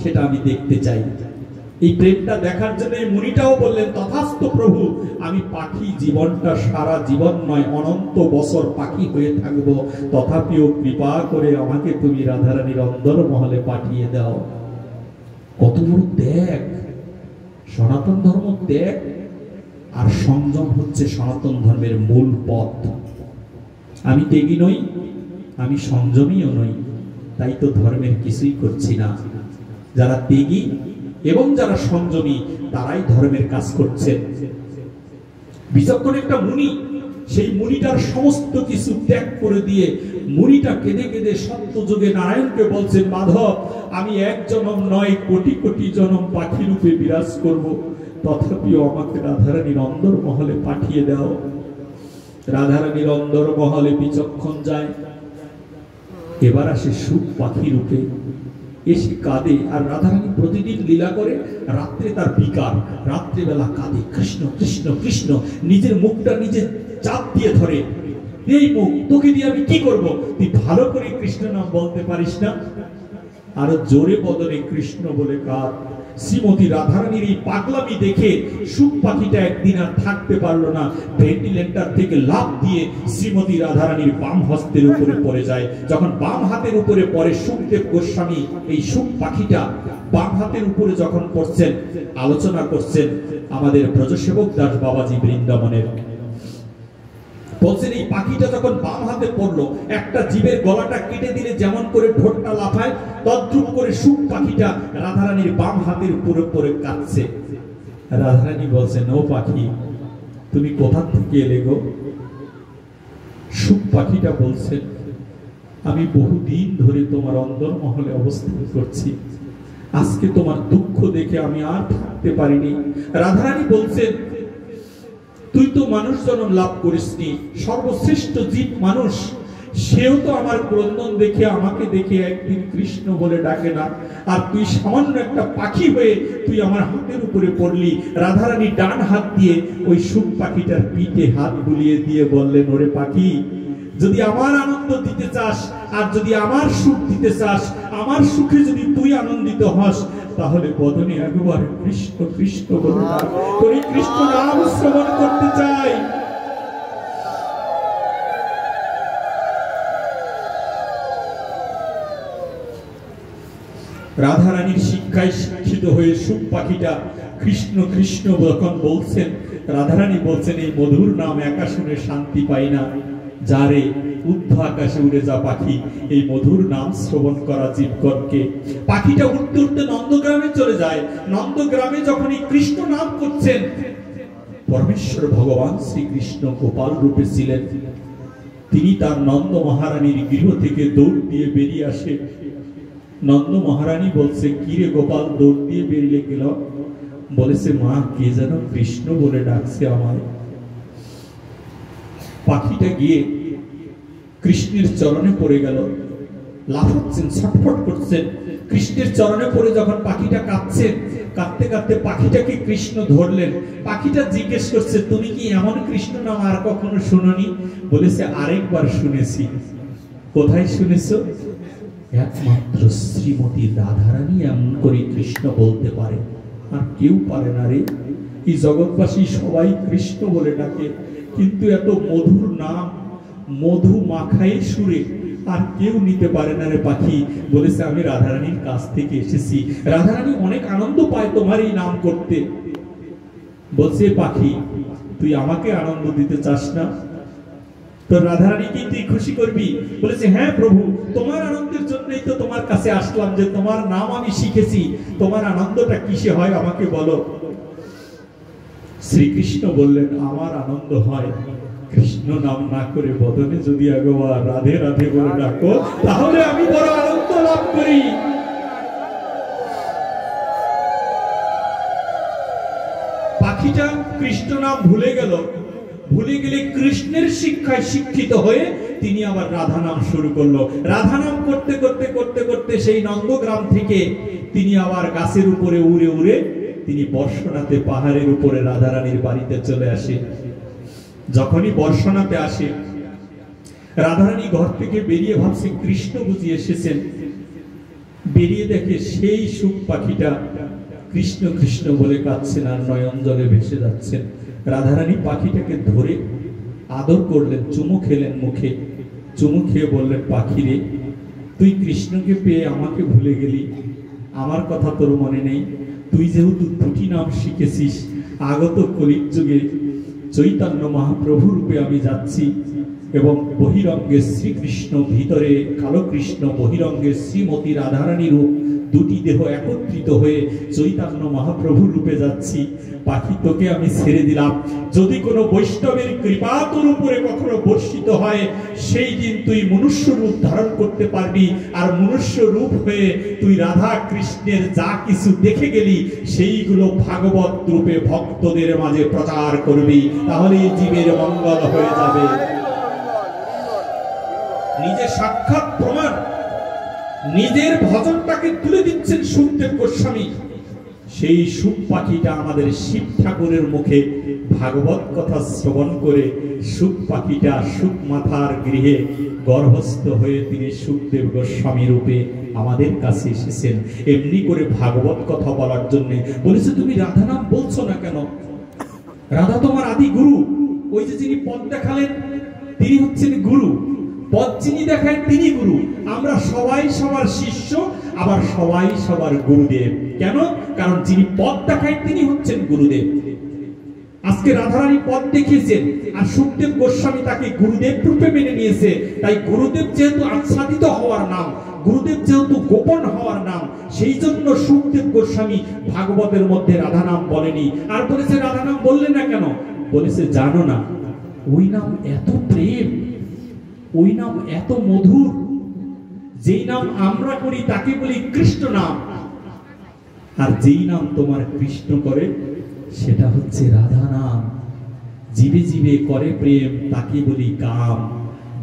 Speaker 1: সেটা আমি দেখতে চাই। এই প্রেমটা দেখার জন্য এই মুনিটাও বললেন তথাস্তু প্রভু, আমি পাখি, জীবনটা সারা জীবন নয় অনন্ত বছর পাখি হয়ে থাকবো, তথাপিও কৃপা করে আমাকে তুমি রাধারানীর অন্দরমহলে পাঠিয়ে দাও। কত বড় ত্যাগ! সনাতন ধর্ম ত্যাগ আর সংযম হচ্ছে সনাতন ধর্মের মূল পথ। আমি ত্যাগী নই, আমি সংযমীও নই, তাই তো ধর্মের কিছুই করছি না। যারা ত্যাগী এবং যারা সংযমী তারাই ধর্মের কাজ করছেন। বিচক্ষণ একটা মুনি, সেই মুনিটার সমস্ত কিছু ত্যাগ করে দিয়ে মুনিটা কেঁদে কেঁদে সত্য যুগে নারায়ণকে বলছেন, মাধব আমি এক জনম নয় কোটি কোটি জনম পাখি রূপে বিরাজ করব, তথাপিও আমাকে রাধারানীর অন্দরমহলে পাঠিয়ে দাও। রাধারানীর অন্দরমহলে বিচক্ষণ যায়। এবার আসে সুখ পাখি রূপে, এসে কাঁদে। আর রাধারানী প্রতিদিন লীলা করে, রাত্রে তার বিকার, রাত্রিবেলা কাঁদে, কৃষ্ণ কৃষ্ণ কৃষ্ণ, নিজের মুখটা নিজে চাপ দিয়ে ধরে, এই মুখ তোকে দিয়ে আমি কি করব? তুই ভালো করে কৃষ্ণ নাম বলতে পারিস না? আরো জোরে বদনে কৃষ্ণ বলে কাঁদ। শ্রীমতী রাধারানীর এই পাগলামি দেখে সুখ পাখিটা একদিন আর থাকতে পারলো না, ভেন্টিলেটর থেকে লাফ দিয়ে শ্রীমতী রাধারানীর বাম হস্তের উপরে পড়ে যায়। যখন বাম হাতের উপরে পড়ে সুখদেব গোস্বামী, এই সুখ পাখিটা বাম হাতের উপরে যখন পড়ছেন, আলোচনা করছেন আমাদের ব্রজসেবক দাস বাবাজি বৃন্দাবনের, বলছেন এই পাখিটা যখন বাম হাতে পড়লো, একটা জীবের গলাটা কেটে দিলে যেমন করে ঠোঁটটা লাফায়, তদ্রুপ করে সুখ পাখিটা রাধারানীর বাম হাতের উপরে পড়ে কাঁদছে। রাধারানী বলছেন, ও পাখি তুমি কোথা থেকে এলে গো? সুখ পাখিটা বলছেন, আমি বহুদিন ধরে তোমার অন্দরমহলে অবস্থান করছি, আজকে তোমার দুঃখ দেখে আমি আর থাকতে পারিনি। রাধারানী বলছেন, তুই তো মানুষ জন্ম লাভ করিসনি, সর্বশ্রেষ্ঠ জীব মানুষ, সেও তো আমার ক্রন্দন দেখে আমাকে দেখে একদিন কৃষ্ণ বলে ডাকে না, আর তুই সামান্য একটা পাখি হয়ে তুই আমার হাতের উপরে পড়লি। রাধারানী ডান হাত দিয়ে ওই সুখ পাখিটার পিঠে হাত বুলিয়ে দিয়ে বললেন, ওরে পাখি, যদি আমার আনন্দ দিতে চাস আর যদি আমার সুখ দিতে চাস, আমার সুখে যদি তুই আনন্দিত হস, তাহলে বদনে একবার কৃষ্ণ কৃষ্ণ বলে ডাক, তোর কৃষ্ণ নাম শ্রবণ করতে চাই। রাধারানীর শিক্ষায় শিক্ষিত হয়ে সুখ পাখিটা কৃষ্ণ কৃষ্ণ যখন বলছেন, রাধারানী বলছেন, এই মধুর নাম একা শুনে শান্তি পাই না, যারে উদ্ধ আকাশে উড়ে যা পাখি, এই মধুর নাম শ্রবণ করা জীবগণকে। পাখিটা উঠতে উঠতে নন্দগ্রামে চলে যায়। নন্দগ্রামে যখন এই কৃষ্ণ নাম করছেন, পরমেশ্বর ভগবান শ্রীকৃষ্ণ গোপাল রূপে ছিলেন, তিনি তার নন্দ মহারানীর গৃহ থেকে দৌড় দিয়ে বেরিয়ে আসে। নন্দ মহারানী বলছে, কি রে গোপাল, দৌড় দিয়ে বেরিয়ে গেল? বলেছে, মা কে যেন কৃষ্ণ বলে ডাকছে আমায়। পাখিটা গিয়ে কৃষ্ণের চরণে পড়ে গেল, লাফাচ্ছেন, ছটফট করছেন। কৃষ্ণের চরণে পড়ে যখন পাখিটা কাঁদছেন, কাঁদতে কাঁদতে পাখিটাকে কৃষ্ণ ধরলেন। পাখিটা জিজ্ঞেস করছে, তুমি কি এমন কৃষ্ণ নাম আর কখনো শুনোনি? বলেছে, আরেকবার শুনেছি। কোথায় শুনেছো? একমাত্র শ্রীমতী রাধারানী এমন করে কৃষ্ণ বলতে পারে, আর কেউ পারে না রে। এই জগৎবাসী সবাই কৃষ্ণ বলে ডাকে, কিন্তু এত মধুর নাম মধু মাখায় সুরে আর কেউ নিতে পারে না রে পাখি। বলেছে, আমি রাধারানীর কাছ থেকে এসেছি, রাধারানী অনেক আনন্দ পায় তোমার এই নাম করতে। বলছে, পাখি তুই আমাকে আনন্দ দিতে চাস না? তো রাধারানীকে তুই খুশি করবি? বলেছে, হ্যাঁ প্রভু, তোমার আনন্দের জন্যই তো তোমার কাছে আসলাম, যে তোমার নাম আমি শিখেছি, তোমার আনন্দটা কিসে হয় আমাকে বলো। শ্রীকৃষ্ণ বললেন, আমার আনন্দ হয় কৃষ্ণ নাম না করে বদনে যদি একবার রাধে রাধে বলে ডাকো, তাহলে আমি বড় আনন্দ লাভ করি। পাখিটা কৃষ্ণ নাম ভুলে গেল, ভুলে গেলে কৃষ্ণের শিক্ষায় শিক্ষিত হয়ে তিনি আবার রাধা নাম শুরু করলো। রাধা নাম করতে করতে করতে করতে সেই নন্দগ্রাম থেকে তিনি আবার গাছের উপরে উড়ে উড়ে তিনি বর্ষনাতে পাহাড়ের উপরে রাধারানীর বাড়িতে চলে আসে। যখনই বর্ষনাতে আসে, রাধারানী ঘর থেকে বেরিয়ে ভাবছে কৃষ্ণ বুঝি এসেছেন। বেরিয়ে দেখে সেই সুখ পাখিটা কৃষ্ণ কৃষ্ণ বলে কাঁদছেন আর নয়ন জলে ভেসে যাচ্ছেন। রাধারানী পাখিটাকে ধরে আদর করলেন, চুমু খেলেন মুখে। চুমু খেয়ে বললেন, পাখি রে, তুই কৃষ্ণকে পেয়ে আমাকে ভুলে গেলি, আমার কথা তোর মনে নেই? তুই যেহেতু দুটি নাম শিখেছিস, আগত কলির যুগে চৈতন্য মহাপ্রভু রূপে আমি যাচ্ছি, এবং বহিরঙ্গে শ্রীকৃষ্ণ, ভিতরে কালো কৃষ্ণ, বহিরঙ্গে শ্রীমতী রাধারানী রূপ, দুটি দেহ একত্রিত হয়ে চৈতন্য মহাপ্রভু রূপে যাচ্ছি। পাখি তোকে আমি ছেড়ে দিলাম, যদি কোনো বৈষ্ণবের কৃপা তোর উপরে কখনো বর্ষিত হয়, সেই দিন তুই মনুষ্য রূপ ধারণ করতে পারবি, আর মনুষ্য রূপ হয়ে তুই রাধা কৃষ্ণের যা কিছু দেখে গেলি সেইগুলো ভাগবত রূপে ভক্তদের মাঝে প্রচার করবি, তাহলে জীবের মঙ্গল হয়ে যাবে। নিজে সাক্ষাৎ প্রমাণ, নিজের ভজনটাকে তুলে দিচ্ছেন সুখদেব গোস্বামী। সেই সুখ পাখিটা আমাদের শিব ঠাকুরের মুখে ভাগবত কথা শ্রবণ করে সুখ পাখিটা সুখ মাথার গৃহে গর্ভস্থ হয়ে তিনি সুখদেব গোস্বামী রূপে আমাদের কাছে এসেছেন, এমনি করে ভাগবত কথা বলার জন্য। বলেছে, তুমি রাধা নাম বলছো না কেন? রাধা তোমার আদি গুরু, ওই যে যিনি পথ দেখালেন তিনি হচ্ছেন গুরু। পথ যিনি দেখায় তিনি গুরু। আমরা সবাই সবার শিষ্য, আবার সবাই সবার গুরুদেব। কেন? কারণ যিনি পথ দেখায় তিনি হচ্ছেন গুরুদেব। আজকে রাধারানী পথ দেখিয়েছেন, আর সুখদেব গোস্বামী তাকে গুরুদেব রূপে মেনে নিয়েছে। তাই গুরুদেব যেহেতু আচ্ছাদিত হওয়ার নাম, গুরুদেব যেহেতু গোপন হওয়ার নাম, সেই জন্য সুখদেব গোস্বামী ভাগবতের মধ্যে রাধা নাম বলেনি। আর বলেছে রাধা নাম বললেন না কেন? বলেছে জানো না, ওই নাম এত প্রেম, ওই নাম এত মধুর, যেই নাম আমরা করি তাকে বলি কৃষ্ণ নাম, আর যেই নাম তোমার কৃষ্ণ করে সেটা হচ্ছে রাধা নাম। জীবে জীবে করে প্রেম তাকে বলি কাম,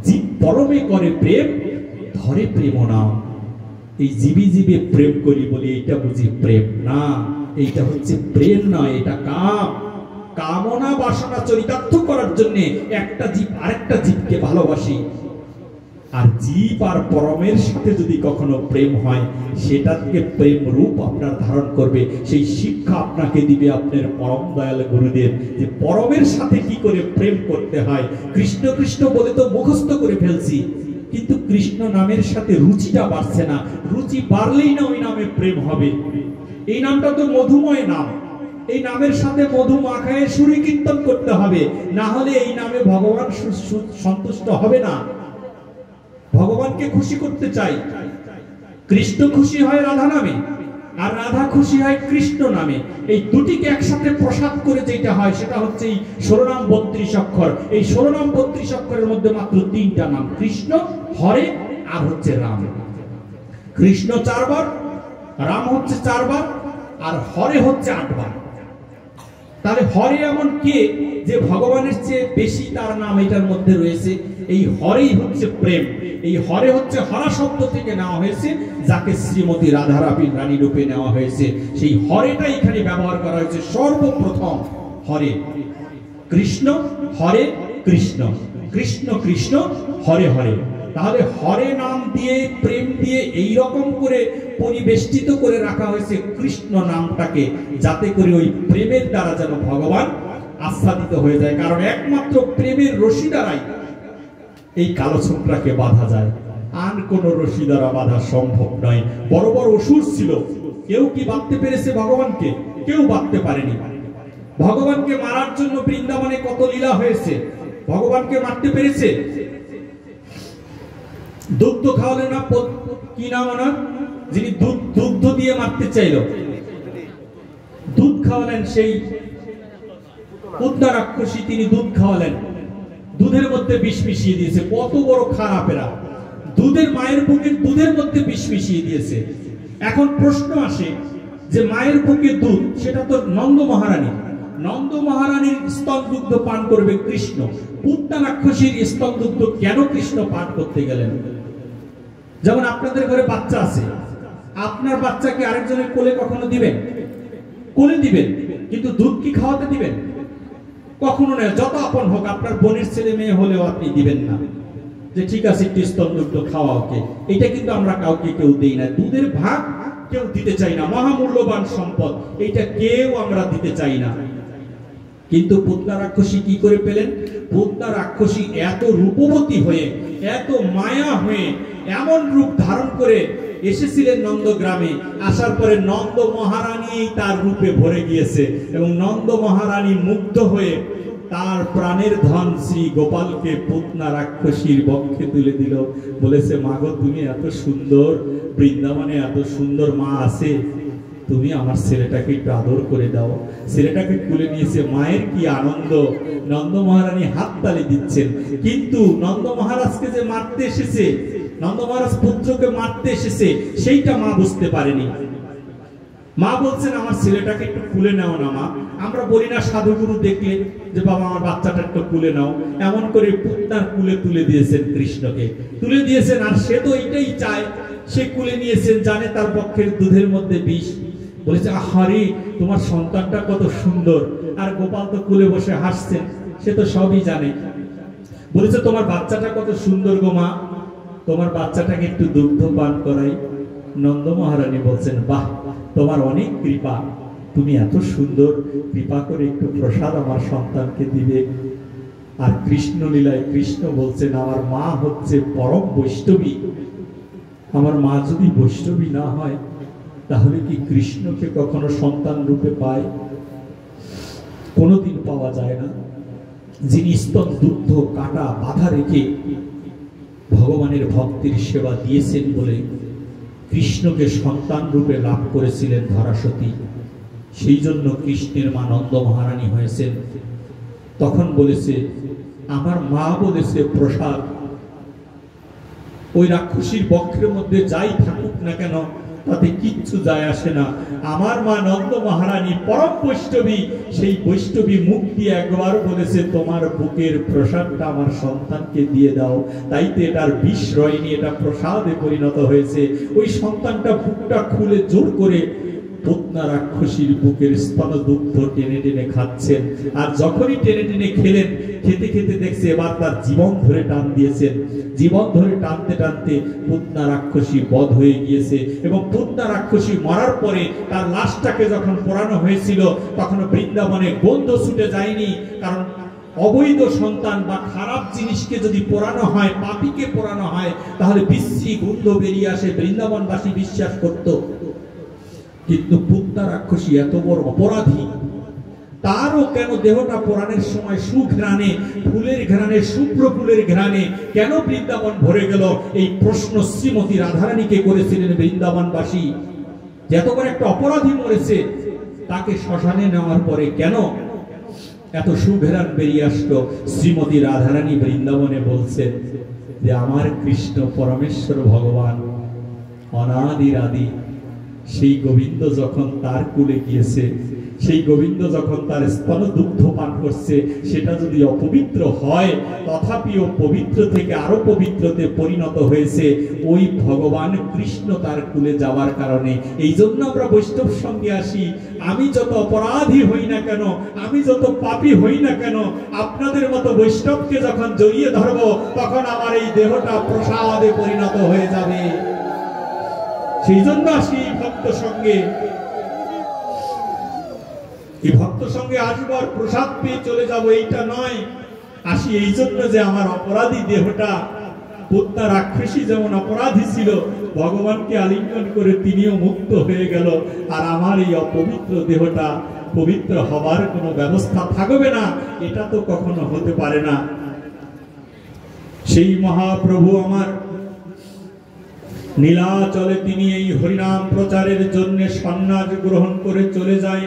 Speaker 1: জীব পরমে করে প্রেম ধরে প্রেম নাম। এই জীবে জীবে প্রেম করি বলি এটা বুঝি প্রেম না, এইটা হচ্ছে প্রেম নয়, এটা কাম। কামনা বাসনা চরিতার্থ করার জন্য একটা জীব আরেকটা জীবকে ভালোবাসি। আর জীব আর পরমের সাথে যদি কখনো প্রেম হয়, সেটাকে প্রেম রূপ আপনার ধারণ করবে। সেই শিক্ষা আপনাকে দিবে আপনার পরম দয়াল গুরুদেব, যে পরমের সাথে কি করে প্রেম করতে হয়। কৃষ্ণ কৃষ্ণ বলে তো মুখস্থ করে ফেলছি, কিন্তু কৃষ্ণ নামের সাথে রুচিটা বাড়ছে না। রুচি বাড়লেই না ওই নামে প্রেম হবে। এই নামটা তো মধুময় নাম, এই নামের সাথে মধু মাখায় সুরি কীর্তন করতে হবে, না হলে এই নামে ভগবান সন্তুষ্ট হবে না। ভগবানকে খুশি করতে চাই, কৃষ্ণ খুশি হয় রাধা নামে, আর রাধা খুশি হয় কৃষ্ণ নামে। এই দুটিকে একসাথে প্রসাদ করে যেটা হয় সেটা হচ্ছে এই 16 নাম 32 অক্ষর। এই 16 নাম 32 অক্ষরের মধ্যে মাত্র 3টা নাম, কৃষ্ণ, হরে আর হচ্ছে রাম। কৃষ্ণ 4 বার, রাম হচ্ছে 4 বার, আর হরে হচ্ছে 8 বার। তাহলে হরে এমন কে যে ভগবানের চেয়ে বেশি তার নাম এটার মধ্যে রয়েছে? এই হরেই হচ্ছে প্রেম। এই হরে হচ্ছে হরা শব্দ থেকে নেওয়া হয়েছে, যাকে শ্রীমতী রাধারানী রূপে নেওয়া হয়েছে। সেই হরেটা এখানে ব্যবহার করা হয়েছে সর্বপ্রথম। হরে কৃষ্ণ, হরে কৃষ্ণ, কৃষ্ণ কৃষ্ণ, হরে হরে। তাহলে হরে নাম দিয়ে প্রেম দিয়ে এই রকম করে পরিবেষ্টিত করে রাখা হয়েছে কৃষ্ণ নামটাকে, যাতে করে ওই প্রেমের দ্বারা যেন ভগবান আচ্ছাদিত হয়ে যায়। কারণ একমাত্র প্রেমের রশি দ্বারাই এই কালচক্রকে বাঁধা যায়, আর কোন রশি দ্বারা বাঁধা সম্ভব নয়। বড় বড় অসুর ছিল, কেউ কি বাঁধতে পেরেছে ভগবানকে? কেউ বাঁধতে পারেনি। ভগবানকে মারার জন্য বৃন্দাবনে কত লীলা হয়েছে, ভগবানকে মারতে পেরেছে? দুগ্ধ খাওয়ালেন না, কি নাম ওনার, যিনি দুগ্ধ দিয়ে মারতে চাইল, দুধ খাওয়ালেন, সেই পুতনা রাক্ষসী, তিনি দুধ খাওয়ালেন, দুধের মধ্যে বিষ মিশিয়ে দিয়েছে। কত বড় খারাপেরা, দুধের মায়ের বুকের দুধের মধ্যে বিষ মিশিয়ে দিয়েছে। এখন প্রশ্ন আসে যে মায়ের বুকে দুধ, সেটা তো নন্দ মহারানী, নন্দ মহারানীর স্তন দুগ্ধ পান করবে কৃষ্ণ, পুতনা রাক্ষসীর স্তন দুগ্ধ কেন কৃষ্ণ পান করতে গেলেন? যেমন আপনাদের ঘরে বাচ্চা আছে, আপনার বাচ্চাকে আরেকজনের কোলে কখনো দিবেন? কোলে দিবেন, কিন্তু দুধ কি খাওয়াতে দিবেন? কখনো নয়। যত আপন হোক, আপনার বোনের ছেলে মেয়ে হলেও আপনি দিবেন না যে ঠিক আছে একটু স্তন দুগ্ধ খাওয়া ওকে। এটা কিন্তু আমরা কাউকে কেউ দেই না। দুধের ভাগ কেউ দিতে চাই না, মহামূল্যবান সম্পদ, এটা কেউ আমরা দিতে চাই না। কিন্তু পুতনা রাক্ষসী কি করে পেলেন? পুতনা রাক্ষসী এত রূপবতী হয়ে, এত মায়া হয়ে, এমন রূপ ধারণ করে এসেছিলেন নন্দগ্রামে। আসার পরে নন্দ মহারানী তার রূপে ভরে গিয়েছে, এবং নন্দ মহারানী মুগ্ধ হয়ে তার প্রাণের ধন শ্রী গোপালকে পুতনা রাক্ষসীর বক্ষে তুলে দিল। বলেছে, মাগো তুমি এত সুন্দর, বৃন্দাবনে এত সুন্দর মা আছে, তুমি আমার ছেলেটাকে একটু আদর করে দাও। ছেলেটাকে তুলে নিয়েছে, মায়ের কি আনন্দ। নন্দ মহারানী হাততালি দিচ্ছেন, কিন্তু নন্দ মহারাজকে যে মারতে এসেছে, নন্দ মহারাজ পুত্রকে মারতে এসেছে, সেইটা মা বুঝতে পারেনি। মা বলছেন, আমার ছেলেটাকে একটু কুলে নাও না মা। আমরা বলি না সাধুগুরু দেখলে যে বাবা আমার বাচ্চাটা একটু কুলে নাও, এমন করে পুতনার কুলে তুলে দিয়েছেন, কৃষ্ণকে তুলে দিয়েছেন। আর সে তো এইটাই চায়, সে কুলে নিয়েছেন, জানে তার পক্ষের দুধের মধ্যে বিষ। বলেছে, আহারে তোমার সন্তানটা কত সুন্দর। আর গোপাল তো কুলে বসে হাসছেন, সে তো সবই জানে। বলেছে, তোমার বাচ্চাটা কত সুন্দর গো মা, তোমার বাচ্চাটাকে একটু দুগ্ধ পান করাই। নন্দ মহারানী বলছেন, বাহ, তোমার অনেক কৃপা, তুমি এত সুন্দর, কৃপা করে একটু প্রসাদ আমার সন্তানকে দিবে। আর কৃষ্ণ লীলায় কৃষ্ণ বলছেন আমার মা হচ্ছে পরম বৈষ্ণবী। আমার মা যদি বৈষ্ণবী না হয় তাহলে কি কৃষ্ণকে কখনো সন্তান রূপে পায়? কোনোদিন পাওয়া যায় না। যিনি স্তন দুগ্ধ কাটা বাধা রেখে ভগবানের ভক্তির সেবা দিয়েছেন বলে কৃষ্ণকে সন্তান রূপে লাভ করেছিলেন ধরাসতী, সেই জন্য কৃষ্ণের মা নন্দ মহারানী হয়েছেন। তখন বলেছে আমার মা বলেছে প্রসাদ, ওই রাক্ষসীর বক্ষের মধ্যে যাই থাকুক না কেন তাতে কিচ্ছু যায় আসে না। আমার মা নন্দ মহারানী পরম বৈষ্ণবী, সেই বৈষ্ণবী মুখ দিয়ে একবার বলেছে তোমার বুকের প্রসাদটা আমার সন্তানকে দিয়ে দাও। তাই তো এটার বিষ রয়নি, এটা প্রসাদে পরিণত হয়েছে। ওই সন্তানটা বুকটা খুলে জোর করে পুতনা রাক্ষসীর বুকের স্তন দুগ্ধ টেনে টেনে খাচ্ছেন। আর যখনই টেনে টেনে খেলেন, খেতে খেতে দেখছে এবার তার জীবন ধরে টান দিয়েছেন। জীবন ধরে টানতে টানতে পুতনা রাক্ষসী বধ হয়ে গিয়েছে। এবং পুতনা রাক্ষসী মরার পরে তার লাশটাকে যখন পোড়ানো হয়েছিল তখন বৃন্দাবনে গন্ধ ছুটে যায়নি। কারণ অবৈধ সন্তান বা খারাপ জিনিসকে যদি পোড়ানো হয়, পাপীকে পোড়ানো হয়, তাহলে বিশ্রী গন্ধ বেরিয়ে আসে, বৃন্দাবনবাসী বিশ্বাস করত। কিন্তু পুতনা রাক্ষসী এত বড় অপরাধী, তারও কেন দেহটা পোড়ানোর সময় সুঘ্রাণে, ফুলের ঘ্রাণে, শুভ্র ফুলের ঘ্রাণে কেন বৃন্দাবন ভরে গেল? এই প্রশ্ন শ্রীমতী রাধারানীকে করেছিলেন বৃন্দাবনবাসী। যত করে একটা অপরাধী মরেছে, তাকে শ্মশানে নেওয়ার পরে কেন এত সুঘ্রাণ বেরিয়ে আসলো? শ্রীমতী রাধারানী বৃন্দাবনে বলছেন যে আমার কৃষ্ণ পরমেশ্বর ভগবান অনাদির আদি। সেই গোবিন্দ যখন তার কুলে গিয়েছে, সেই গোবিন্দ যখন তার স্তন দুগ্ধ পান করছে, সেটা যদি অপবিত্র হয় তথাপিও পবিত্র থেকে আরো পবিত্রতে পরিণত হয়েছে ওই ভগবান কৃষ্ণ তার কুলে যাওয়ার কারণে। এই জন্য আমরা বৈষ্ণব সঙ্গে আসি। আমি যত অপরাধী হই না কেন, আমি যত পাপী হই না কেন, আপনাদের মতো বৈষ্ণবকে যখন জড়িয়ে ধরবো তখন আমার এই দেহটা প্রসাদে পরিণত হয়ে যাবে। সেই জন্য আসি ভক্ত সঙ্গে। এই ভক্ত সঙ্গে আসবো আর প্রসাদ পেয়ে চলে যাবো, এইটা নয়। আসি এই জন্য যে আমার অপরাধী দেহটা, পুতনা রাক্ষসী যেমন অপরাধী ছিল, ভগবানকে আলিঙ্গন করে তিনিও মুক্ত হয়ে গেল। আর আমার এই অপবিত্র দেহটা পবিত্র হবার কোনো ব্যবস্থা থাকবে না, এটা তো কখনো হতে পারে না। সেই মহাপ্রভু আমার নীলাচলে তিনি এই হরিনাম প্রচারের জন্য সন্ন্যাস গ্রহণ করে চলে যায়।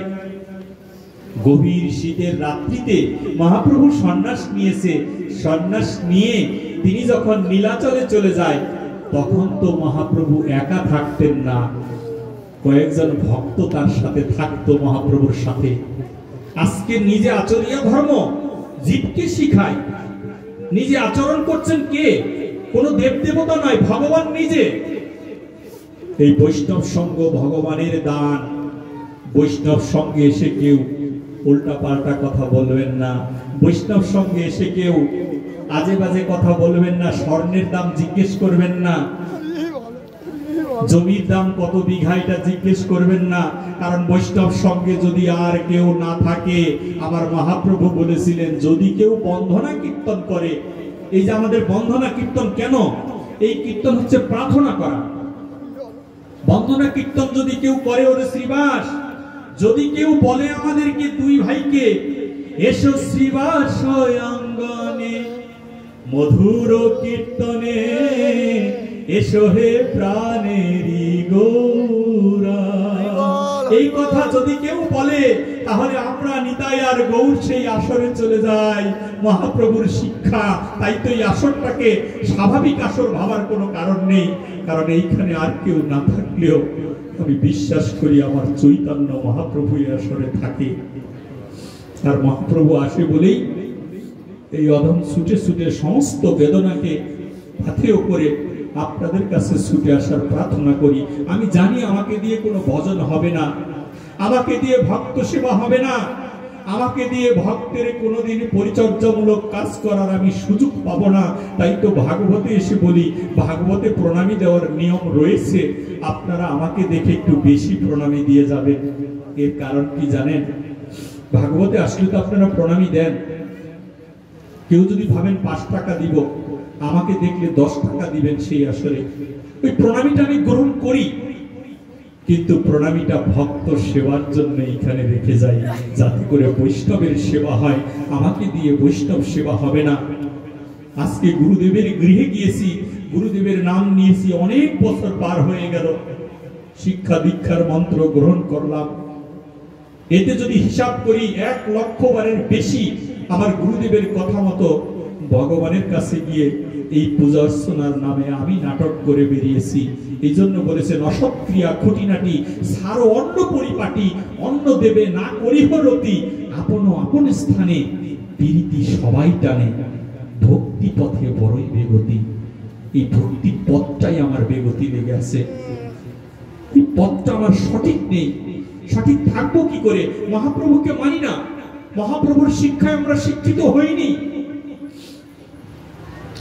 Speaker 1: গভীর শীতের রাত্রিতে মহাপ্রভু সন্ন্যাস নিয়েছে। সন্ন্যাস নিয়ে তিনি যখন নীলাচলে চলে যায়, তখন তো মহাপ্রভু একা থাকতেন না, কয়েকজন ভক্ত তার সাথে থাকতো মহাপ্রভুর সাথে। আজকে নিজে আচরণীয় ধর্ম জীবকে শিখায়। নিজে আচরণ করছেন কে? কোন দেবদেবতা নয়, ভগবান নিজে। এই বৈষ্ণব সঙ্গ ভগবানের দান। বৈষ্ণব সঙ্গে এসে কেউ উল্টা পাল্টা কথা বলবেন না। বৈষ্ণব সঙ্গে এসে কেউ আজে বাজে কথা বলবেন না। স্বর্ণের দাম জিজ্ঞেস করবেন না, জমির দাম কত বিঘা এটা জিজ্ঞেস করবেন না। কারণ বৈষ্ণব সঙ্গে যদি আর কেউ না থাকে, আমার মহাপ্রভু বলেছিলেন যদি কেউ বন্দনা কীর্তন করে, এই যে আমাদের বন্দনা কীর্তন কেন? এই কীর্তন হচ্ছে প্রার্থনা করা। বন্দনা কীর্তন যদি কেউ করে, ওরে শ্রীবাস, যদি কেউ বলে আমাদেরকে দুই ভাইকে, এসো শ্রীবাস অঙ্গনে মধুর কীর্তনে, এসো হে প্রাণেরি গৌরা, এই কথা যদি কেউ বলে, তাহলে আমরা নিতাই আর গৌর সেই আসরে চলে যাই। মহাপ্রভুর শিক্ষা। তাই তো এই আসরটাকে স্বাভাবিক আসর ভাবার কোনো কারণ নেই। কারণ এইখানে আর কেউ না থাকলেও আমি বিশ্বাস করি আমার চৈতন্য মহাপ্রভু এই আসরে থাকে। আর মহাপ্রভু আসে বলেই এই অধম ছুটে ছুটে সমস্ত বেদনাকে পাথেয় করে আপনাদের কাছে ছুটে আসার প্রার্থনা করি। আমি জানি আমাকে দিয়ে কোনো ভজন হবে না, আমাকে দিয়ে ভক্ত সেবা হবে না, আমাকে দিয়ে ভক্তের কোনোদিন পরিচর্যামূলক কাজ করার আমি সুযোগ পাবো না। তাই তো ভাগবতে এসে বলি, ভাগবতে প্রণামী দেওয়ার নিয়ম রয়েছে, আপনারা আমাকে দেখে একটু বেশি প্রণামী দিয়ে যাবেন। এর কারণ কি জানেন? ভাগবতে আসলে তো আপনারা প্রণামী দেন, কেউ যদি ভাবেন 5 টাকা দিব, আমাকে দেখলে 10 টাকা দিবেন, সেই আসলে ওই প্রণামীটা আমি গ্রহণ করি, কিন্তু প্রণামীটা ভক্ত সেবার জন্য এখানে রেখে যাই, যাতে করে বৈষ্ণবের সেবা হয়। আমাকে দিয়ে বৈষ্ণব সেবা হবে না। আজকে গুরুদেবের গৃহে গিয়েছি, গুরুদেবের নাম নিয়েছি, অনেক বছর পার হয়ে গেল, শিক্ষা দীক্ষার মন্ত্র গ্রহণ করলাম। এতে যদি হিসাব করি 1 লক্ষ বারের বেশি আমার গুরুদেবের কথা মতো ভগবানের কাছে গিয়ে এই পূজা অর্চনার নামে আমি নাটক করে বেরিয়েছি। এই জন্য বলেছেন, অসৎক্রিয়া খুঁটিনাটি সারো অন্ন পরিপাটি, অন্ন দেবে না করিহ রতি, আপন আপন স্থানে প্রীতি সবাই টানে, ভক্তি পথে বড়ই বেগতি। এই ভক্তি পথটাই আমার বেগতি লেগে আছে, এই পথটা আমার সঠিক নেই। সঠিক থাকবো কি করে? মহাপ্রভুকে মানি না, মহাপ্রভুর শিক্ষায় আমরা শিক্ষিত হইনি।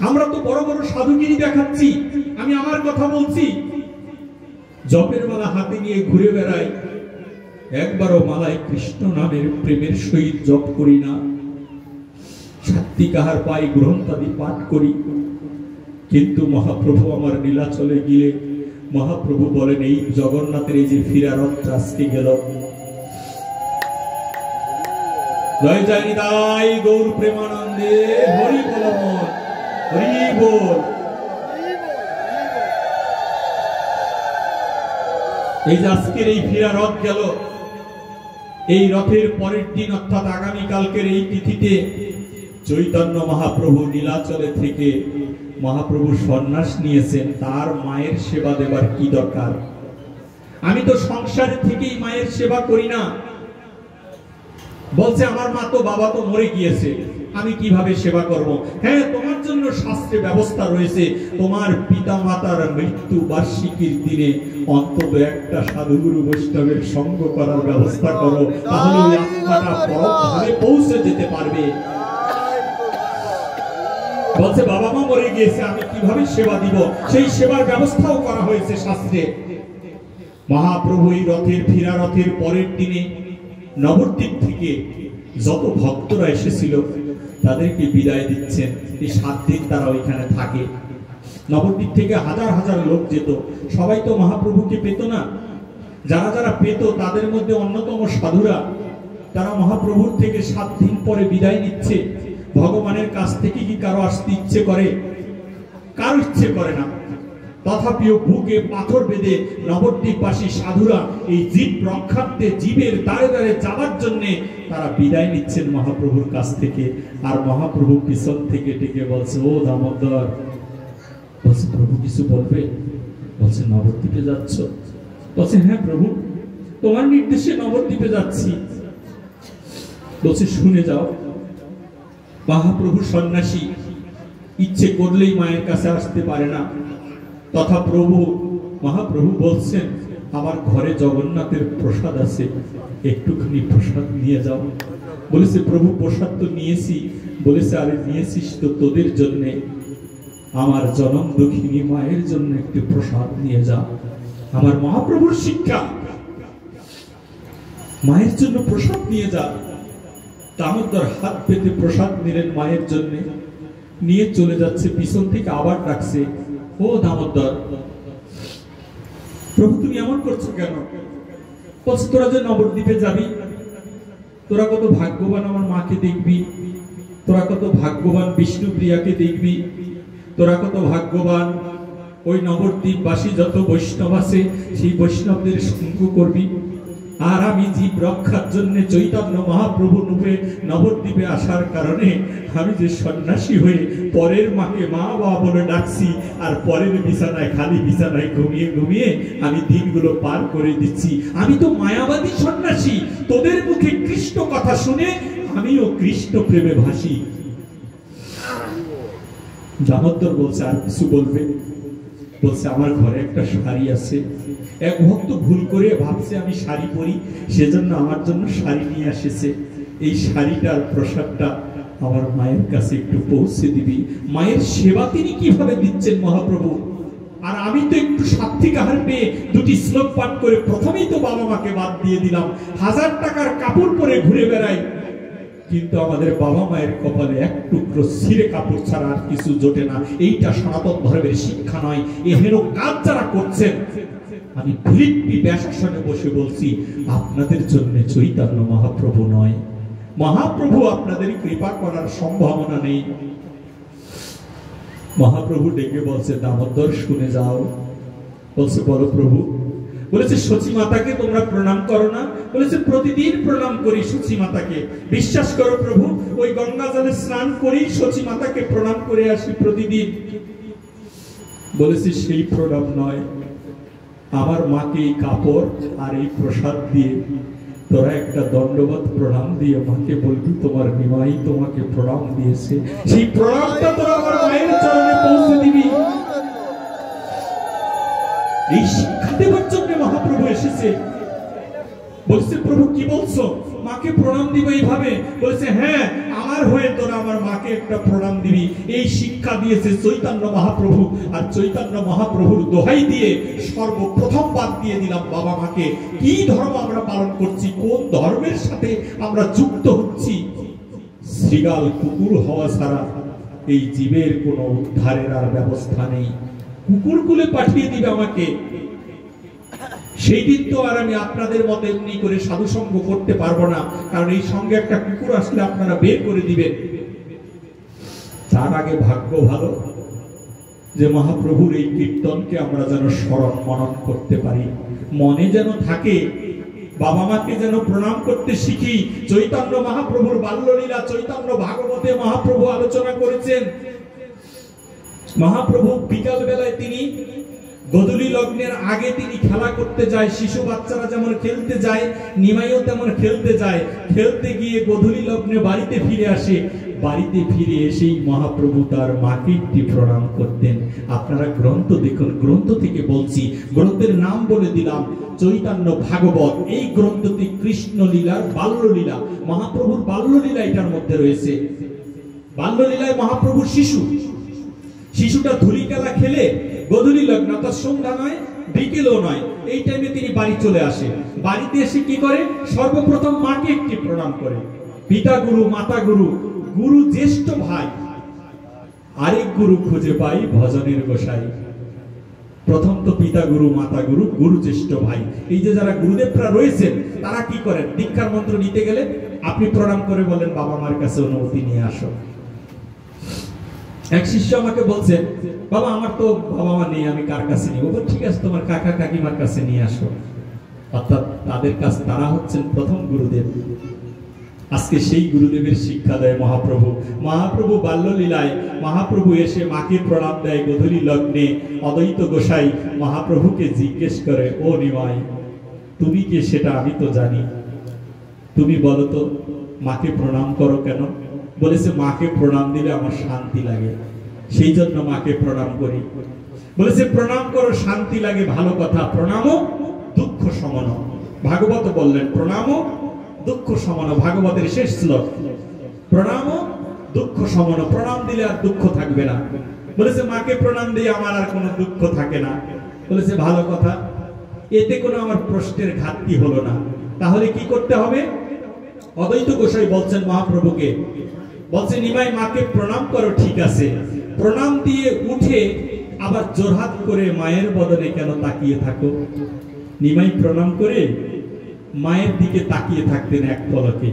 Speaker 1: আমরা তো বড় বড় সাধুগিরি দেখাচ্ছি, আমি আমার কথা বলছি। জপের মালা হাতে নিয়ে ঘুরে বেড়াই, একবারও মালায় কৃষ্ণ নামের প্রেমের সহিত জপ করি না। সাত্বিক আহার পাই, গ্রন্থাদি পাঠ করি, কিন্তু মহাপ্রভু আমার নীলাচলে গিয়ে মহাপ্রভু বলেন, এই জগন্নাথের এই যে ফিরা রথটা আজকে গেল, জয় জয় নিতাই গৌর প্রেমানন্দে, হরি বল হরি বল। এই যে আজকের এই ফিরা রথ গেল, এই রথের পরের দিন অর্থাৎ আগামী কালকের এই তিথিতে চৈতন্য মহাপ্রভু নীলাচলে থেকে মহাপ্রভু সন্ন্যাস নিয়েছেন। তার মায়ের সেবা দেবার কি দরকার? আমি তো সংসারে থেকেই মায়ের সেবা করি না। বলছে, আমার মা তো বাবা তো মরে গিয়েছে, আমি কিভাবে সেবা করব? হ্যাঁ, তোমার জন্য শাস্ত্রে ব্যবস্থা রয়েছে, তোমার পিতা মাতার মৃত্যু বার্ষিকীর দিনে অন্তত একটা সাধুগুরু বৈষ্ণবের সঙ্গ করার ব্যবস্থা করো, তাহলে ওই আত্মাটা পরমভাবে পৌঁছে যেতে পারবে। বলছে, বাবা মা মরে গিয়েছে, আমি কিভাবে সেবা দিব? সেই সেবার ব্যবস্থাও করা হয়েছে শাস্ত্রে। মহাপ্রভু এই রথের ফিরা রথের পরের দিনে নবদ্বীপ থেকে যত ভক্তরা এসেছিল তাদেরকে বিদায় দিচ্ছেন। এই 7 দিন তারা ওইখানে থাকে। নবদ্বীপ থেকে হাজার হাজার লোক যেত, সবাই তো মহাপ্রভুকে পেত না। যারা যারা পেত তাদের মধ্যে অন্যতম সাধুরা, তারা মহাপ্রভুর থেকে 7 দিন পরে বিদায় নিচ্ছে। ভগবানের কাছ থেকে কি কারো আসতে ইচ্ছে করে? কারো ইচ্ছে করে না। তথাপিও বুকে পাথর বেঁধে নবদ্বীপবাসী সাধুরা এই জীব রক্ষার্থে, জীবের দ্বারে দ্বারে যাওয়ার জন্য তারা বিদায় নিচ্ছেন মহাপ্রভুর কাছ থেকে। আর মহাপ্রভু পিছন থেকে ডেকে বলছে, ও দামোদর। বলছে, প্রভু কিছু বলবে? বলছে, নবদ্বীপে যাচ্ছ? বলছে, হ্যাঁ প্রভু, তোমার নির্দেশে নবদ্বীপে যাচ্ছি। বলছে, শুনে যাও। মহাপ্রভু সন্ন্যাসী, ইচ্ছে করলেই মায়ের কাছে আসতে পারে না। তথা প্রভু মহাপ্রভু বলছেন, আমার ঘরে জগন্নাথের প্রসাদ আছে, একটুখানি প্রসাদ নিয়ে যাও। বলেছে, প্রভু প্রসাদ তো নিয়েছি। বলেছে, আরে নিয়েছিস তো তোদের জন্যে, আমার জনম দুঃখিনী মায়ের জন্য একটু প্রসাদ নিয়ে যা। আমার মহাপ্রভুর শিক্ষা, মায়ের জন্য প্রসাদ নিয়ে যা। দামোদর হাত পেতে প্রসাদ নিলেন মায়ের জন্য, নিয়ে চলে যাচ্ছে। পিছন থেকে আবার ডাকছে, ও দামোদর। প্রভু তুমি এমন করছো কেন? বলছে, তোরা যে নবদ্বীপে যাবি, তোরা কত ভাগ্যবান আমার মাকে দেখবি, তোরা কত ভাগ্যবান বিষ্ণু প্রিয়াকে দেখবি, তোরা কত ভাগ্যবান ওই নবদ্বীপবাসী যত বৈষ্ণব আছে সেই বৈষ্ণবদের সঙ্গ করবি। আর আমি জীব রক্ষার জন্য চৈতন্য মহাপ্রভু রূপে নবদ্বীপে আসার কারণে আমি যে সন্ন্যাসী হয়ে পরের মাকে মা বাবা বলে ডাকছি, আর পরের বিছানায়, খালি বিছানায় ঘুমিয়ে ঘুমিয়ে আমি দিনগুলো পার করে দিচ্ছি। আমি তো মায়াবাদী সন্ন্যাসী, তোদের মুখে কৃষ্ণ কথা শুনে আমিও কৃষ্ণ প্রেমে ভাসি। দামোদর বলছে, আর কিছু বলবে? বলছে, আমার ঘরে একটা শাড়ি আছে। এক ভক্ত ভুল করে ভাবছে আমি শাড়ি পরি, সেজন্য আমার জন্য শাড়ি নিয়ে এসেছে। এই শাড়িটার প্রসাদটা আমার মায়ের কাছে একটু পৌঁছে দিবি। মায়ের সেবা তিনি কিভাবে দিচ্ছেন মহাপ্রভু। আর আমি তো একটু সাত্বিক আহার পেয়ে 2টি শ্লোক পাঠ করে প্রথমেই তো বাবা মাকে বাদ দিয়ে দিলাম। 1000 টাকার কাপড় পরে ঘুরে বেড়াই, কিন্তু আমাদের বাবা মায়ের কপালে এক টুকরো ছিঁড়ে কাপড় ছাড়া আর কিছু জোটে না। এইটা সনাতন ধর্মের শিক্ষা নয়। এহেন কাজ যারা করছেন, আমি ফিলিপ্পি ব্যাসাসনে বসে বলছি, আপনাদের জন্য চৈতন্য মহাপ্রভু নয়। মহাপ্রভু আপনাদের কৃপা করার সম্ভাবনা নেই। মহাপ্রভু ডেকে বলছে, দামোদর শুনে যাও। বলছে, বলো প্রভু। বলেছে, সচী মাতাকে তোমরা প্রণাম করো না? বলেছে, প্রতিদিন প্রণাম করি সচী মাতাকে। বিশ্বাস করো প্রভু, ওই গঙ্গা জলে স্নান করি, সচী মাতাকে প্রণাম করে আসি প্রতিদিন। বলেছি, সেই প্রণাম নয়, আমার মাকে এই কাপড় আর এই প্রসাদ দিয়ে তোরা একটা দণ্ডবত প্রণাম দিয়ে মাকে বলবি, তোমার নিমাই তোমাকে প্রণাম দিয়েছে। সেই প্রণামটা তোরা আমার মায়ের চরণে পৌঁছে দিবি। এই শিক্ষা দেবার জন্য মহাপ্রভু এসেছে। বলছে, প্রভু কি বলছো? মাকে প্রণাম দিব এইভাবে? বলছে, হ্যাঁ, আমার হয়ে তোরা আমার মাকে একটা প্রণাম দিবি। এই শিক্ষা দিয়েছে চৈতন্য মহাপ্রভু। আর চৈতন্য মহাপ্রভুর দোহাই দিয়ে সর্বপ্রথম বাদ দিয়ে দিলাম বাবা মাকে। কি ধর্ম আমরা পালন করছি, কোন ধর্মের সাথে আমরা যুক্ত হচ্ছি? শ্রীগাল কুকুর হওয়া ছাড়া এই জীবের কোনো উদ্ধারের আর ব্যবস্থা নেই। কুকুর কুলে পাঠিয়ে দিবে আমাকে, সেই দিন তো আর আমি আপনাদের মতো এমনি করে সাধু সঙ্গ করতে পারবো না, কারণ এই সঙ্গে একটা কুকুর আসলে আপনারা বের করে দিবেন। তার আগে ভাগ্য ভালো যে মহাপ্রভুর এই কীর্তনকে আমরা যেন স্মরণ মনন করতে পারি, মনে যেন থাকে, বাবা মাকে যেন প্রণাম করতে শিখি। চৈতন্য মহাপ্রভুর বাল্যলীলা চৈতন্য ভাগবতে মহাপ্রভু আলোচনা করেছেন। মহাপ্রভু বিকাল বেলায় তিনি গোধূলি লগ্নের আগে তিনি খেলা করতে যায়। শিশু বাচ্চারা যেমন খেলতে যায়, নিমাইও তেমন খেলতে যায়। খেলতে গিয়ে গোধূলি লগ্নে বাড়িতে ফিরে আসে। বাড়িতে ফিরে এসেই মহাপ্রভু তার মাকে একটি প্রণাম করতেন। আপনারা গ্রন্থ দেখুন, গ্রন্থ থেকে বলছি, গ্রন্থের নাম বলে দিলাম চৈতন্য ভাগবত। এই গ্রন্থটি কৃষ্ণ লীলার বাল্যলীলা, মহাপ্রভুর বাল্যলীলা এটার মধ্যে রয়েছে। বাল্যলীলায় মহাপ্রভুর শিশুটা ধুলি খেলা খেলে গোধূলি লগ্ন, অর্থাৎ সন্ধ্যা নয় বিকেলও নয়, এই টাইমে তিনি বাড়ি চলে আসে। বাড়িতে এসে কি করে? সর্বপ্রথম মাকে একটি প্রণাম করে। পিতা গুরু, মাতা গুরু, গুরু জ্যেষ্ঠ ভাই, আরেক গুরু খুঁজে পাই ভজনের গোসাই। প্রথম তো পিতা গুরু, মাতা গুরু, গুরু জ্যেষ্ঠ ভাই। এই যে যারা গুরুদেবরা রয়েছেন তারা কি করেন? দীক্ষার মন্ত্র নিতে গেলে আপনি প্রণাম করে বলেন, বাবা মার কাছে অনুমতি নিয়ে আসো। এক শিষ্য আমাকে বলছে, বাবা আমার তো বাবা মা নেই, আমি কার কাছে নিব? ঠিক আছে, তোমার কাকা কাকিমার কাছে নিয়ে আসো। অর্থাৎ তাদের কাছে তারা হচ্ছেন প্রথম গুরুদেব। আজকে সেই গুরুদেবের শিক্ষা দেয় মহাপ্রভু। মহাপ্রভু বাল্যলীলায় মহাপ্রভু এসে মাকে প্রণাম দেয় গোধূলি লগ্নে। অদ্বৈত গোসাই মহাপ্রভুকে জিজ্ঞেস করে, ও নিমাই, তুমি কে সেটা আমি তো জানি, তুমি বলো তো মাকে প্রণাম করো কেন? বলেছে, মাকে প্রণাম দিলে আমার শান্তি লাগে, সেই জন্য মাকে প্রণাম করি। বলেছে, প্রণাম করো, শান্তি লাগে, ভালো কথা। প্রণামও দুঃখ সমন। ভাগবত বললেন, প্রণামও দুঃখ সমন, ভাগবতের শেষ শ্লোক। প্রণামও দুঃখ সমন, প্রণাম দিলে আর দুঃখ থাকবে না। বলেছে, মাকে প্রণাম দিয়ে আমার আর কোনো দুঃখ থাকে না। বলেছে, ভালো কথা, এতে কোনো আমার প্রশ্নের ঘাটতি হলো না। তাহলে কি করতে হবে? অদ্বৈত গোসাই বলছেন মহাপ্রভুকে, বলছে, নিমাই মাকে প্রণাম করো, ঠিক আছে, প্রণাম দিয়ে উঠে আবার জোরহাত করে মায়ের বদনে কেন তাকিয়ে থাকো? নিমাই প্রণাম করে মায়ের দিকে তাকিয়ে থাকতেন এক পলকে।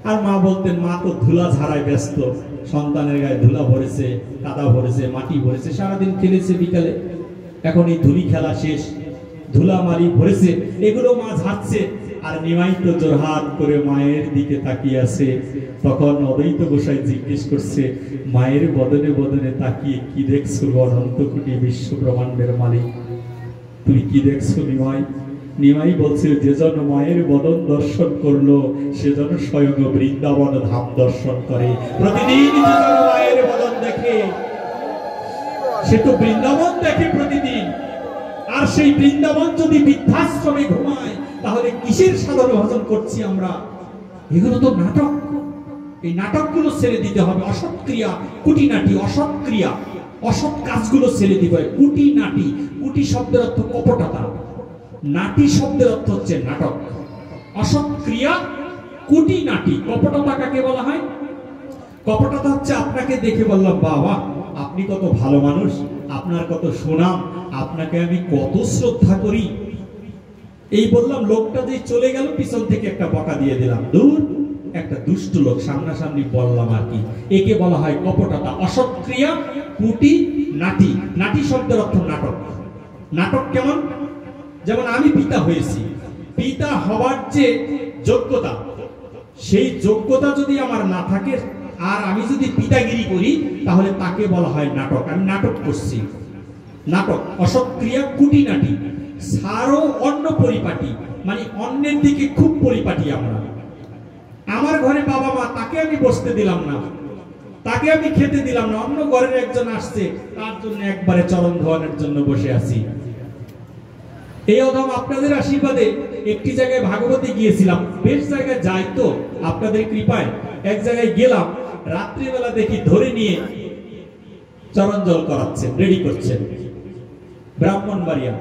Speaker 1: আর মা বলতেন, মা তো ধুলা ঝাড়ায় ব্যস্ত, সন্তানের গায়ে ধুলা ভরেছে, কাদা ভরেছে, মাটি ভরেছে, সারাদিন খেলেছে, বিকালে এখন এই ধুলি খেলা শেষ, ধুলা মারি ভরেছে, এগুলো মা ঝাড়ছে। আর নিমাই তো জোরহাত করে মায়ের দিকে তাকিয়ে আছে। তখন অদ্বৈত গোসাই জিজ্ঞেস করছে, মায়ের বদনে বদনে তাকিয়ে কি দেখছো অনন্ত কোটি বিশ্ব ব্রহ্মাণ্ডের মালিক, তুমি কি দেখছো নিমাই? নিমাই বলছে, যে জন মায়ের বদন দর্শন করলো সেজন স্বয়ং বৃন্দাবন ধাম দর্শন করে। প্রতিদিন যে জন মায়ের বদন দেখে সে তো বৃন্দাবন দেখে প্রতিদিন। আর সেই বৃন্দাবন যদি বৃদ্ধাশ্রমে ঘুমায়, তাহলে কিসের সাধন ভজন করছি আমরা? এগুলো তো নাটক। এই নাটকগুলো ছেড়ে দিতে হবে। অসৎ ক্রিয়া, কুটিনাটি, অসৎ ক্রিয়া, অসৎ কাজগুলো ছেড়ে দিতে হবে। কুটিনাটি, কুটি শব্দের অর্থ কপটতা, নাটি শব্দের অর্থ হচ্ছে নাটক। অসৎ ক্রিয়া কুটি নাটি। কপটতা কাকে বলা হয়? কপটতা হচ্ছে আপনাকে দেখে বললাম বাবা আপনি কত ভালো মানুষ, আপনার কত সুনাম, আপনাকে আমি কত শ্রদ্ধা করি, এই বললাম, লোকটা যে চলে গেল পিছন থেকে একটা বকা দিয়ে দিলাম, দূর একটা দুষ্ট লোক, সামনাসামনি বললাম আর কি। একে বলা হয় কপটতা। অসৎক্রিয়া কুটি নাটি। নাটি শব্দের অর্থ নাটক। নাটক কেমন? যেমন আমি পিতা হয়েছি, পিতা হওয়ার যে যোগ্যতা, সেই যোগ্যতা যদি আমার না থাকে আর আমি যদি পিতাগিরি করি তাহলে তাকে বলা হয় নাটক। আমি নাটক করছি, নাটক। অসৎক্রিয়া কুটি নাটি। সারও অন্য পরিপাটি, মানে অন্যের দিকে খুব পরিপাটি আমরা। আমার ঘরে বাবা মা, তাকে আমি বসতে দিলাম না, তাকে আমি খেতে দিলাম না, অন্য ঘরের একজন আসছে তার জন্য একবারে চরণ ধোয়ানোর জন্য বসে আছি। এই অধম আপনাদের আশীর্বাদে একটি জায়গায় ভাগবতী গিয়েছিলাম, বেশ জায়গায় যাই তো আপনাদের কৃপায়। এক জায়গায় গেলাম, রাত্রিবেলা দেখি ধরে নিয়ে চরণ জল করাচ্ছেন, রেডি করছেন, ব্রাহ্মণবাড়িয়া।